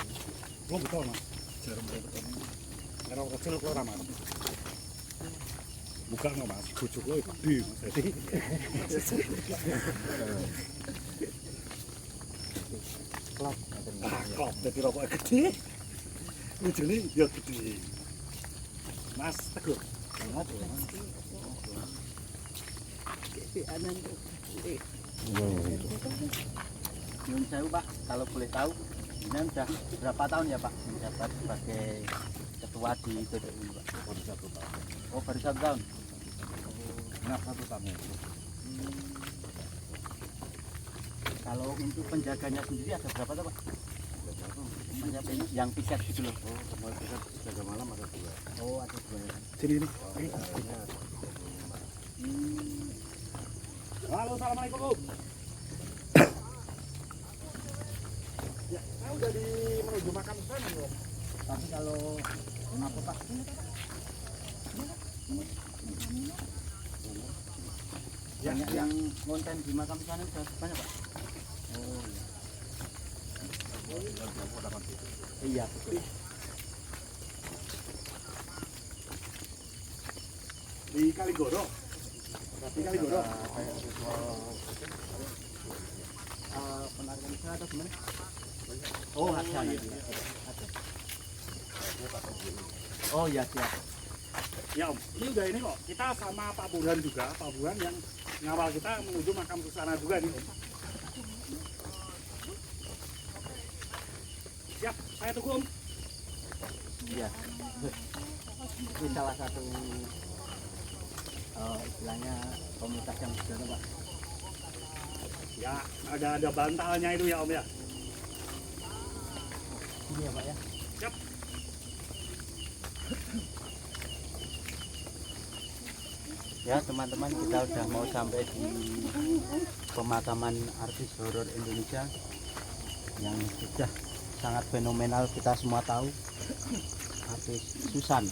A: Gua betul mas. Jarum betul. Kalau kecil gua ramah. Bukan no mas, bujuk lo gede mas. Jadi klop, jadi rokok gede. Ujungnya ya gede. Mas Teguh.
B: Nyun sewu Pak, kalau boleh tahu, ini udah berapa tahun ya Pak menjabat sebagai ketua di PPI Pak?
E: baru 1 tahun.
B: Oh baru 1 tahun.
E: Genap 1 tahun.
B: Kalau untuk penjaganya sendiri ada berapa tuh Pak? Penjaga yang piket gitu loh.
E: Oh, semua kita jaga malam ada 2.
B: Oh ada 2 ya.
A: Sini ini. Halo, assalamualaikum Om. Ya, saya udah menuju makam sana Om.
B: Tapi kalau apa Pak? Banyak yang konten di makam sana udah banyak Pak? Oh iya. Iya betul.
A: Di Kaligoro. Di Kaligoro.
B: Penarikan saya atau gimana? Oh ada nanti. Ada. Oh iya siap.
A: Ya Om, ini udah ini kok. Kita sama Pak Burhan juga. Pak Burhan yang ngawal kita menuju makam Susana juga nih Om. Siap, saya tunggu Om.
B: Iya. Ini salah satu istilahnya komunitas yang besar Pak.
A: Ya, ada bantalnya itu ya Om ya.
B: Ini ya Pak ya.
A: Siap.
B: Ya teman-teman, kita udah mau sampai di pemakaman artis horor Indonesia yang sudah sangat fenomenal, kita semua tahu, artis Susan.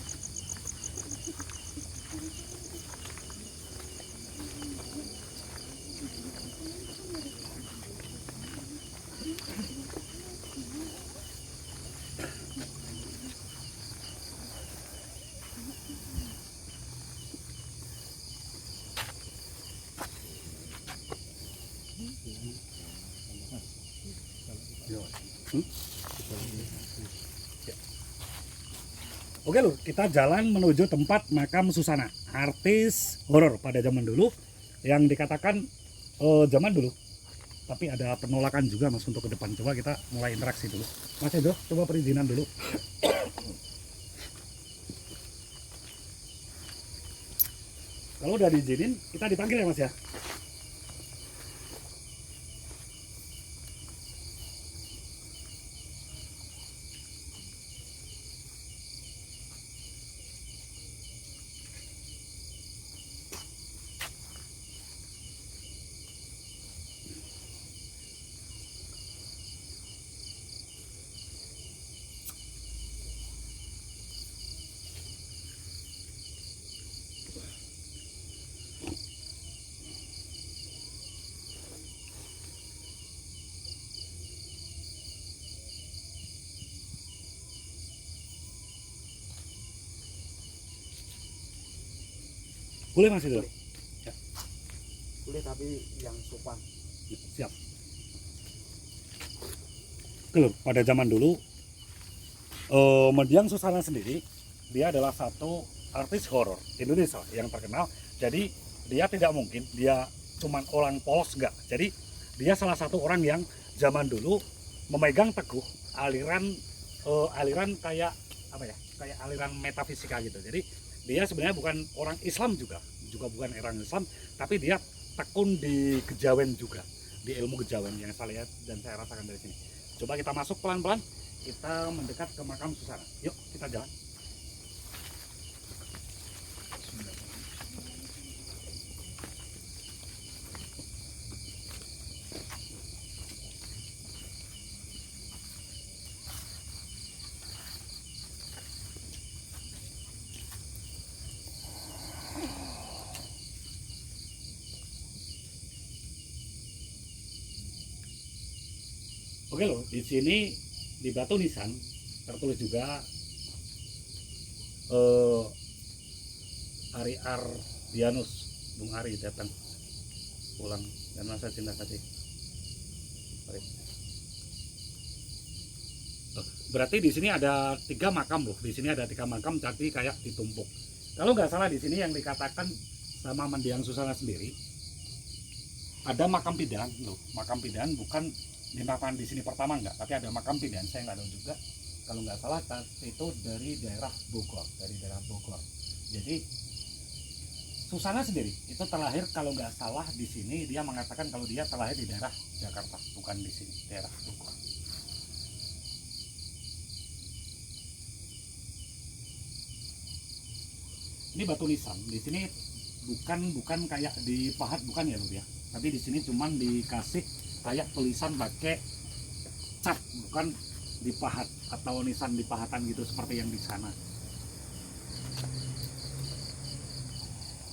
A: Oke lur, kita jalan menuju tempat makam Susana, artis horor pada zaman dulu yang dikatakan zaman dulu tapi ada penolakan juga Mas untuk ke depan. Coba kita mulai interaksi dulu. Mas Edo, coba perizinan dulu. Kalau udah diizinin, kita dipanggil ya Mas ya. Boleh Mas Edo?
G: Boleh tapi yang sopan.
A: Siap. Oke loh, pada zaman dulu Mendiang Susana sendiri dia adalah satu artis horor Indonesia yang terkenal. Jadi dia tidak mungkin dia cuman orang polos, enggak. Jadi dia salah satu orang yang zaman dulu memegang teguh aliran kayak apa ya? Kayak aliran metafisika gitu. Jadi dia sebenarnya bukan orang Islam juga bukan orang Islam, tapi dia tekun di kejawen juga, di ilmu kejawen yang saya lihat dan saya rasakan dari sini. Coba kita masuk pelan-pelan, kita mendekat ke makam Susana. Yuk kita jalan. Oke loh, di sini di batu nisan tertulis juga Ari Ardianus, Bung Ari datang pulang dan rasa cinta kasih. Berarti di sini ada 3 makam loh. Di sini ada 3 makam, tapi kayak ditumpuk. Kalau nggak salah di sini yang dikatakan sama Mendiang Susana sendiri ada makam pidan loh. Makam pidan bukan di makam di sini pertama enggak, tapi ada makam pidan, saya nggak tahu juga. Kalau nggak salah itu dari daerah Bogor, Jadi Susana sendiri itu terlahir kalau nggak salah di sini, dia mengatakan kalau dia terlahir di daerah Jakarta, bukan di sini, daerah Bogor. Ini batu nisan, di sini bukan kayak dipahat, bukan ya Lur ya. Tapi di sini cuman dikasih kayak tulisan pakai cat, bukan dipahat atau nisan dipahatan gitu seperti yang di sana.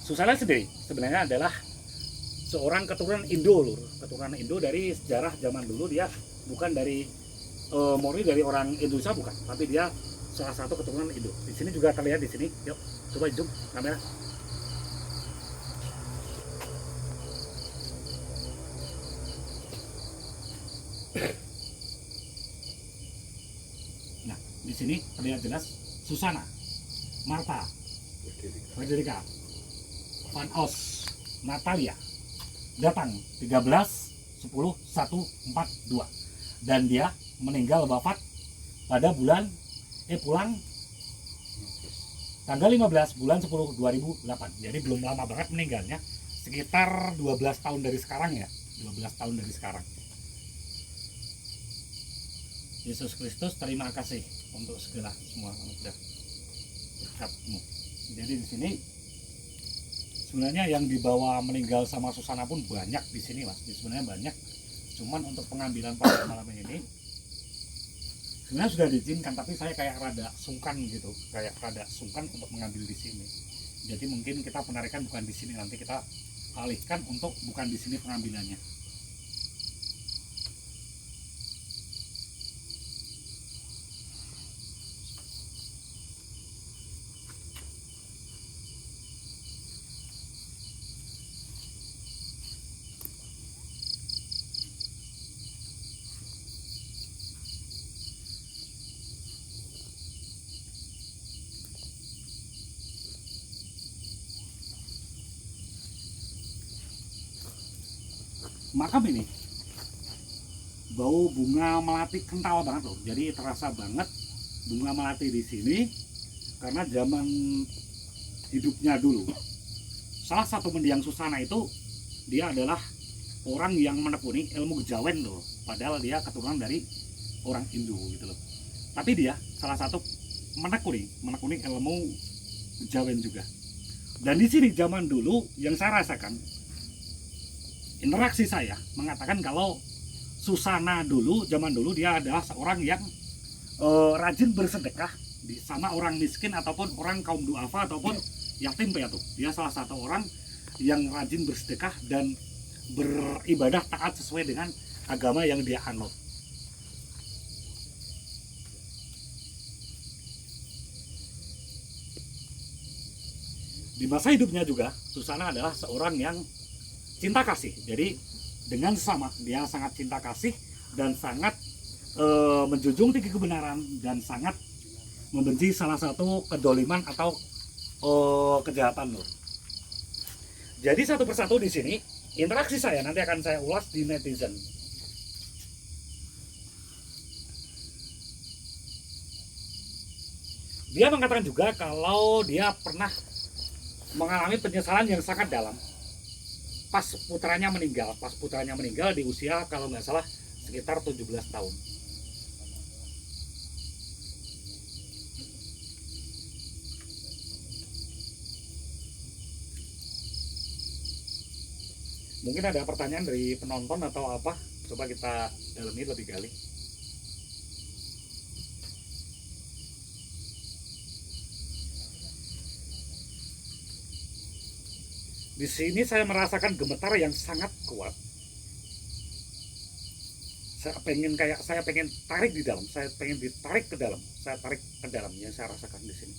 A: Susana sendiri sebenarnya adalah seorang keturunan Indo Lur, keturunan Indo dari sejarah zaman dulu. Dia bukan dari murni dari orang Indonesia, bukan, tapi dia salah satu keturunan Indo. Di sini juga terlihat di sini. Yuk, coba zoom kamera. Nah, di sini terlihat jelas Susana, Martha, Frederica, Van Os, Natalia datang 13/10/142 dan dia meninggal wafat pada pulang tanggal 15 bulan 10 2008. Jadi belum lama banget meninggalnya, sekitar 12 tahun dari sekarang ya, 12 tahun dari sekarang. Yesus Kristus, terima kasih untuk segala semua anugerah berkatmu. Jadi di sini sebenarnya yang dibawa meninggal sama Susana pun banyak di sini Mas. Sebenarnya banyak. Cuman untuk pengambilan pada malam ini sebenarnya sudah diizinkan, tapi saya kayak rada sungkan gitu, untuk mengambil di sini. Jadi mungkin kita penarikan bukan di sini, nanti kita alihkan untuk bukan di sini pengambilannya. Makam ini bau bunga melati kental banget loh. Jadi terasa banget bunga melati di sini karena zaman hidupnya dulu salah satu mendiang Susana itu dia adalah orang yang menekuni ilmu kejawen loh, padahal dia keturunan dari orang Hindu gitu loh. Tapi dia salah satu menekuni ilmu kejawen juga. Dan di sini zaman dulu yang saya rasakan, interaksi saya mengatakan kalau Susana dulu, zaman dulu dia adalah seorang yang rajin bersedekah sama orang miskin ataupun orang kaum duafa ataupun yatim piatu. Dia salah satu orang yang rajin bersedekah dan beribadah taat sesuai dengan agama yang dia anut. Di masa hidupnya juga Susana adalah seorang yang cinta kasih. Jadi dengan sesama dia sangat cinta kasih dan sangat menjunjung tinggi kebenaran dan sangat membenci salah satu kedoliman atau kejahatan loh. Jadi satu persatu di sini interaksi saya nanti akan saya ulas di netizen. Dia mengatakan juga kalau dia pernah mengalami penyesalan yang sangat dalam pas putranya meninggal di usia kalau nggak salah sekitar 17 tahun. Mungkin ada pertanyaan dari penonton atau apa, coba kita dalami lebih gali. Di sini saya merasakan gemetar yang sangat kuat. Saya pengen tarik di dalam, saya pengen ditarik ke dalam, saya tarik ke dalam yang saya rasakan di sini.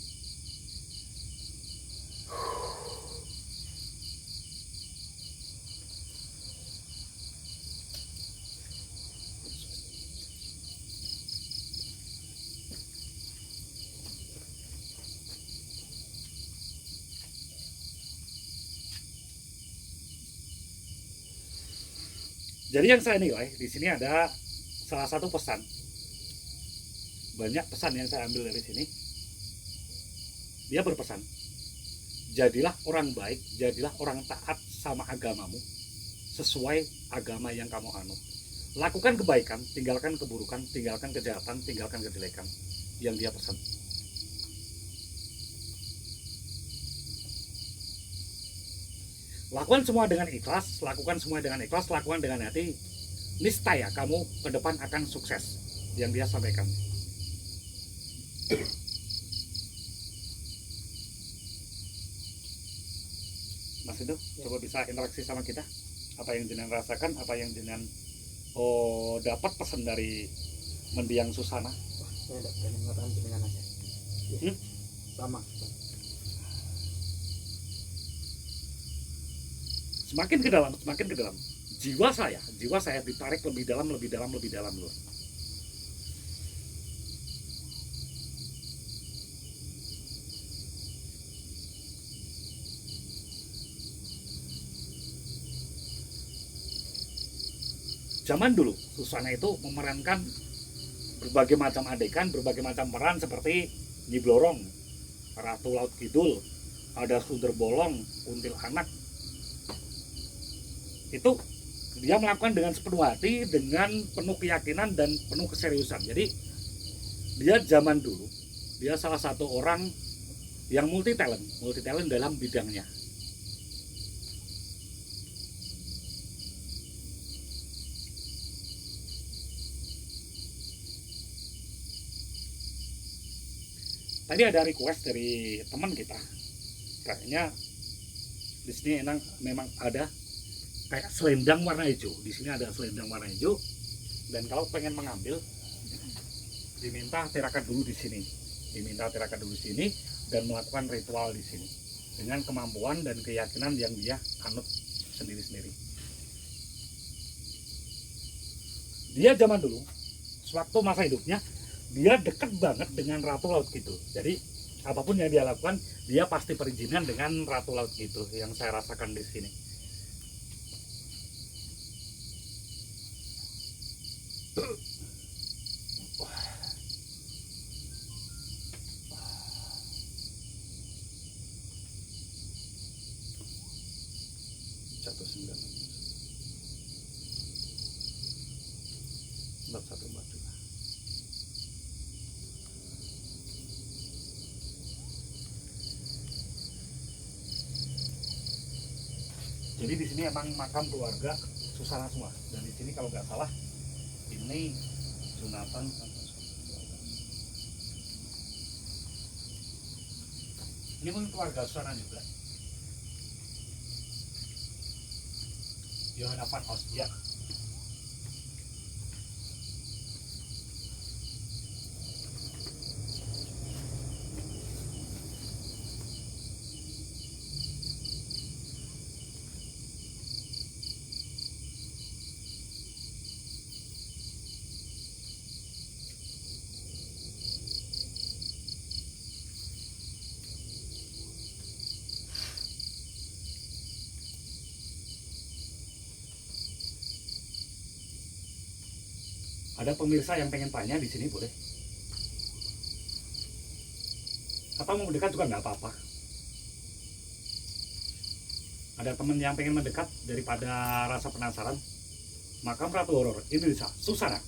A: Jadi yang saya nilai di sini ada salah satu pesan. Banyak pesan yang saya ambil dari sini. Dia berpesan, jadilah orang baik, jadilah orang taat sama agamamu, sesuai agama yang kamu anut. Lakukan kebaikan, tinggalkan keburukan, tinggalkan kejahatan, tinggalkan kejelekan. Yang dia pesan. Lakukan semua dengan ikhlas, lakukan semua dengan ikhlas, lakukan dengan hati. Niscaya kamu ke depan akan sukses. Yang dia sampaikan. Mas itu, coba bisa interaksi sama kita. Apa yang jenengan rasakan, apa yang jenengan dapat pesan dari mendiang Susana.
G: Saya tidak berani mengatakan jenengan aja. Sama.
A: Semakin ke dalam, jiwa saya ditarik lebih dalam loh. Zaman dulu Susana itu memerankan berbagai macam adegan, berbagai macam peran seperti Nyi Blorong, Ratu Laut Kidul, ada Sundar Bolong, Kuntil Anak. Itu dia melakukan dengan sepenuh hati, dengan penuh keyakinan dan penuh keseriusan. Jadi dia zaman dulu, dia salah satu orang yang multi talent dalam bidangnya. Tadi ada request dari teman kita, kayaknya di sini memang ada kayak selendang warna hijau. Di sini ada selendang warna hijau, dan kalau pengen mengambil, diminta tirakat dulu di sini, dan melakukan ritual di sini dengan kemampuan dan keyakinan yang dia anut sendiri-sendiri. Dia zaman dulu, sewaktu masa hidupnya, dia dekat banget dengan Ratu Laut Kidul. Jadi apapun yang dia lakukan, dia pasti perizinan dengan Ratu Laut Kidul yang saya rasakan di sini. Jadi di sini emang makam keluarga Susana semua. Dan di sini kalau nggak salah ini Jonathan. Ini mungkin keluarga Susana juga. Johanna van Os, ya. Ada pemirsa yang pengen tanya di sini boleh? Atau mau mendekat juga nggak apa-apa. Ada teman yang pengen mendekat daripada rasa penasaran. Makam Ratu Horor Indonesia Susana,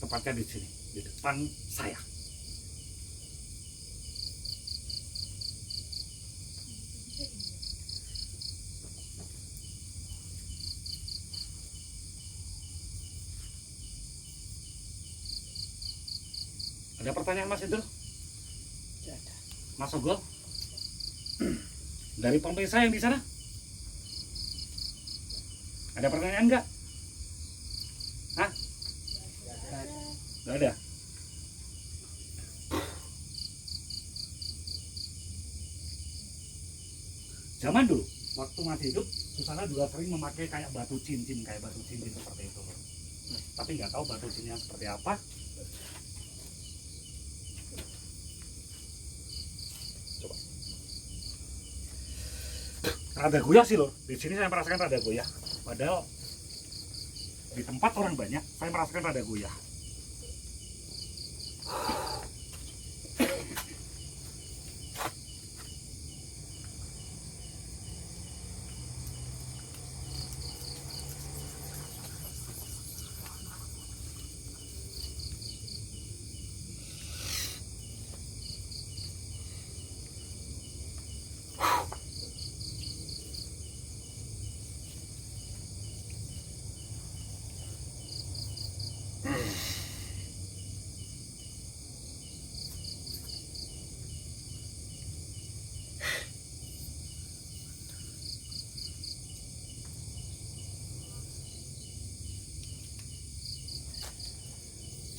A: tepatnya di sini, di depan saya. Ada pertanyaan Mas Indro?
B: Tidak ada.
A: Mas Ogol? Dari pemirsa yang di sana? Ada pertanyaan nggak? Hah? Nggak ada. Zaman dulu, waktu masih hidup, Susana juga sering memakai kayak batu cincin seperti itu. Tapi nggak tahu batu cincinnya seperti apa. Rada goyah sih loh. Di sini saya merasakan rada goyah. Padahal di tempat orang banyak, saya merasakan rada goyah.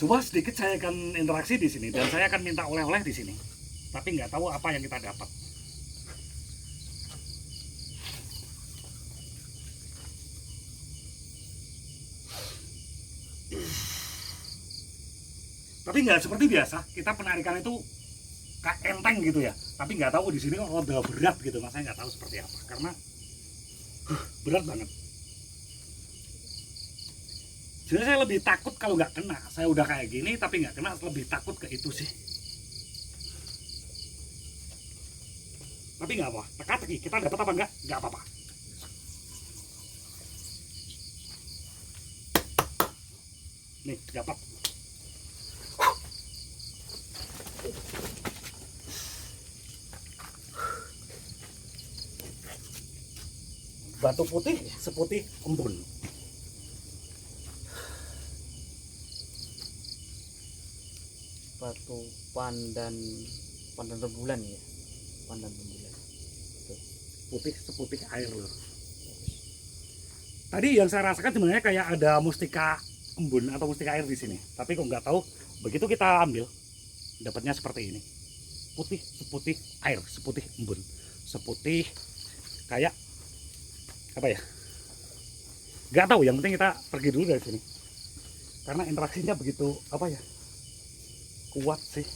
A: Coba sedikit saya akan interaksi di sini dan saya akan minta oleh-oleh di sini. Tapi nggak tahu apa yang kita dapat. Tapi nggak seperti biasa, kita penarikan itu kayak enteng gitu ya. Tapi nggak tahu di sini rada berat gitu, mas. Saya nggak tahu seperti apa karena berat banget. Jadi saya lebih takut kalau nggak kena. Saya udah kayak gini tapi nggak kena, lebih takut ke itu sih. Tapi nggak apa, teka-teki. Kita dapat apa enggak? Nggak apa-apa. Nih, dapat. Batu putih seputih embun.
G: Batu pandan rembulan ya, pandan rembulan.
A: Putih seputih air loh. Tadi yang saya rasakan sebenarnya kayak ada mustika embun atau mustika air di sini. Tapi kok nggak tahu, begitu kita ambil, dapatnya seperti ini. Putih seputih air, seputih embun, seputih kayak apa ya? Nggak tahu. Yang penting kita pergi dulu dari sini. Karena interaksinya begitu apa ya? Kuat sih,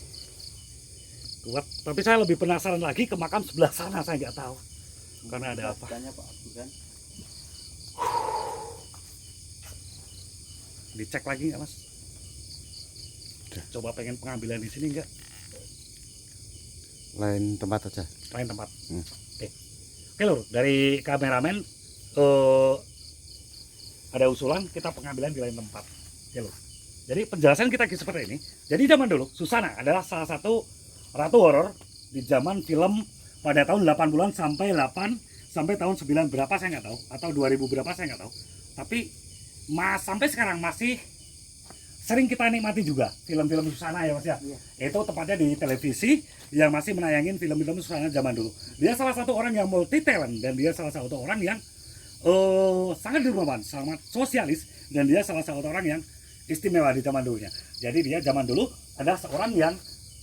A: kuat. Tapi saya lebih penasaran lagi ke makam sebelah sana. Saya nggak tahu karena ada apa.
B: Tanya Pak Abdurrahman.
A: Dicek lagi nggak mas? Coba pengen pengambilan di sini nggak?
F: Lain tempat aja.
A: Lain tempat.
F: Hmm.
A: Oke lur, dari kameramen ada usulan kita pengambilan di lain tempat. Oke lur. Jadi penjelasan kita seperti ini. Jadi zaman dulu Susana adalah salah satu ratu horor di zaman film pada tahun 80-an sampai sampai tahun 9 berapa saya nggak tahu, atau 2000 berapa saya nggak tahu. Tapi sampai sekarang masih sering kita nikmati juga film-film Susana ya Mas ya. Itu tepatnya di televisi yang masih menayangin film-film Susana zaman dulu. Dia salah satu orang yang multi talent, dan dia salah satu orang yang sangat dermawan, sangat sosialis, dan dia salah satu orang yang istimewa di zaman dulunya. Jadi dia zaman dulu adalah seorang yang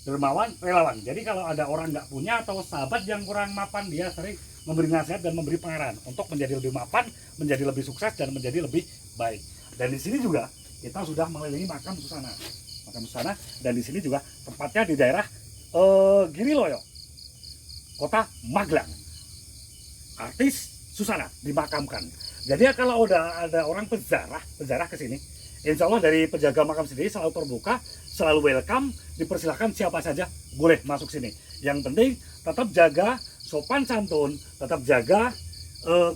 A: dermawan, relawan. Jadi kalau ada orang nggak punya atau sahabat yang kurang mapan, dia sering memberi nasihat dan memberi pengarahan untuk menjadi lebih mapan, menjadi lebih sukses, dan menjadi lebih baik. Dan di sini juga kita sudah mengelilingi makam Susana, dan di sini juga tempatnya di daerah Giriloyo, kota Magelang. Artis Susana dimakamkan. Jadi kalau udah ada orang peziarah ke sini, insya Allah dari penjaga makam sendiri selalu terbuka, selalu welcome, dipersilahkan siapa saja boleh masuk sini. Yang penting tetap jaga sopan santun, tetap jaga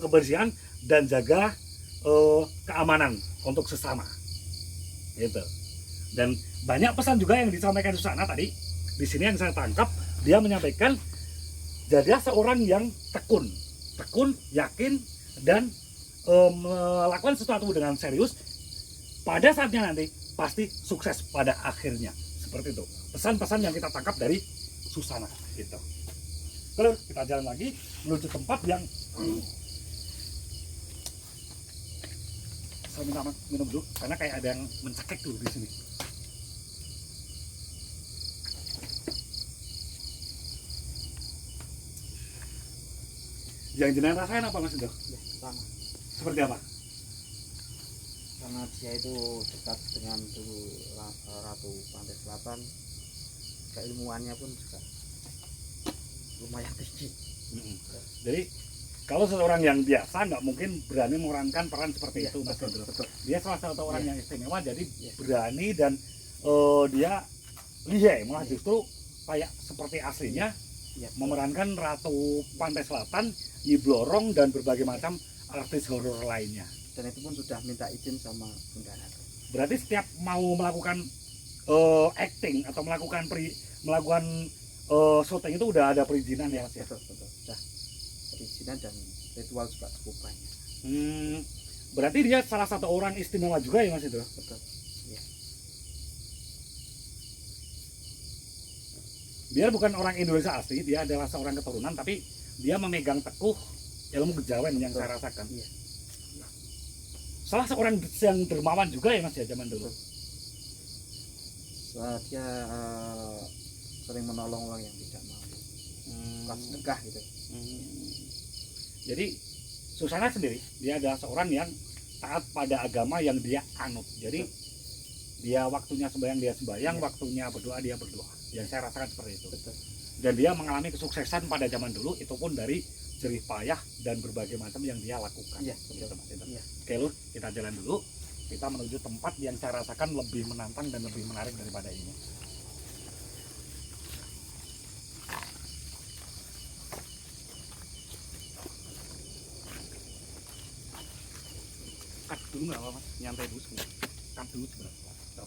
A: kebersihan, dan jaga keamanan untuk sesama. Gitu. Dan banyak pesan juga yang disampaikan Susana tadi. Di sini yang saya tangkap, dia menyampaikan jadi seorang yang tekun, yakin, dan melakukan sesuatu dengan serius. Pada saatnya nanti pasti sukses pada akhirnya. Seperti itu. Pesan-pesan yang kita tangkap dari Susana. Gitu. Terus kita jalan lagi menuju tempat yang saya minum dulu karena kayak ada yang mencekik dulu di sini. Yang jenengan rasain apa Mas Indro?
G: Sama.
A: Seperti apa?
G: Karena dia itu dekat dengan dulu Ratu Pantai Selatan, keilmuannya pun juga lumayan tinggi.
A: Jadi kalau seseorang yang biasa nggak mungkin berani memerankan peran seperti itu Mas Indro. Dia salah satu orang yang istimewa, jadi berani, dan dia lihai, malah justru kayak seperti aslinya memerankan Ratu Pantai Selatan, Nyi Blorong, dan berbagai macam artis horor lainnya.
G: Dan itu pun sudah minta izin sama Bunda Ratu.
A: Berarti setiap mau melakukan acting atau melakukan syuting itu udah ada perizinan ya Mas ya?
G: Betul. Sudah perizinan dan ritual juga cukup banyak.
A: Berarti dia salah satu orang istimewa juga ya Mas itu?
G: Betul. Ya.
A: Dia bukan orang Indonesia asli, dia adalah seorang keturunan, tapi dia memegang teguh ilmu kejawen yang saya rasakan.
G: Iya.
A: Salah seorang yang dermawan juga ya Mas ya zaman dulu.
G: Dia sering menolong orang yang tidak mampu, bukan sedekah gitu.
A: Jadi Susana sendiri dia adalah seorang yang taat pada agama yang dia anut. Jadi dia waktunya sembahyang dia sembahyang, waktunya berdoa dia berdoa. Yang saya rasakan seperti itu. Dan dia mengalami kesuksesan pada zaman dulu, itu pun dari jerih payah dan berbagai macam yang dia lakukan.
G: Iya,
A: betul Mas.
G: Iya.
A: Oke Lur, kita jalan dulu. Kita menuju tempat yang saya rasakan lebih menantang dan lebih menarik daripada ini. Cut dulu nggak apa-apa, nyantai dulu sebentar. Cut dulu sebentar.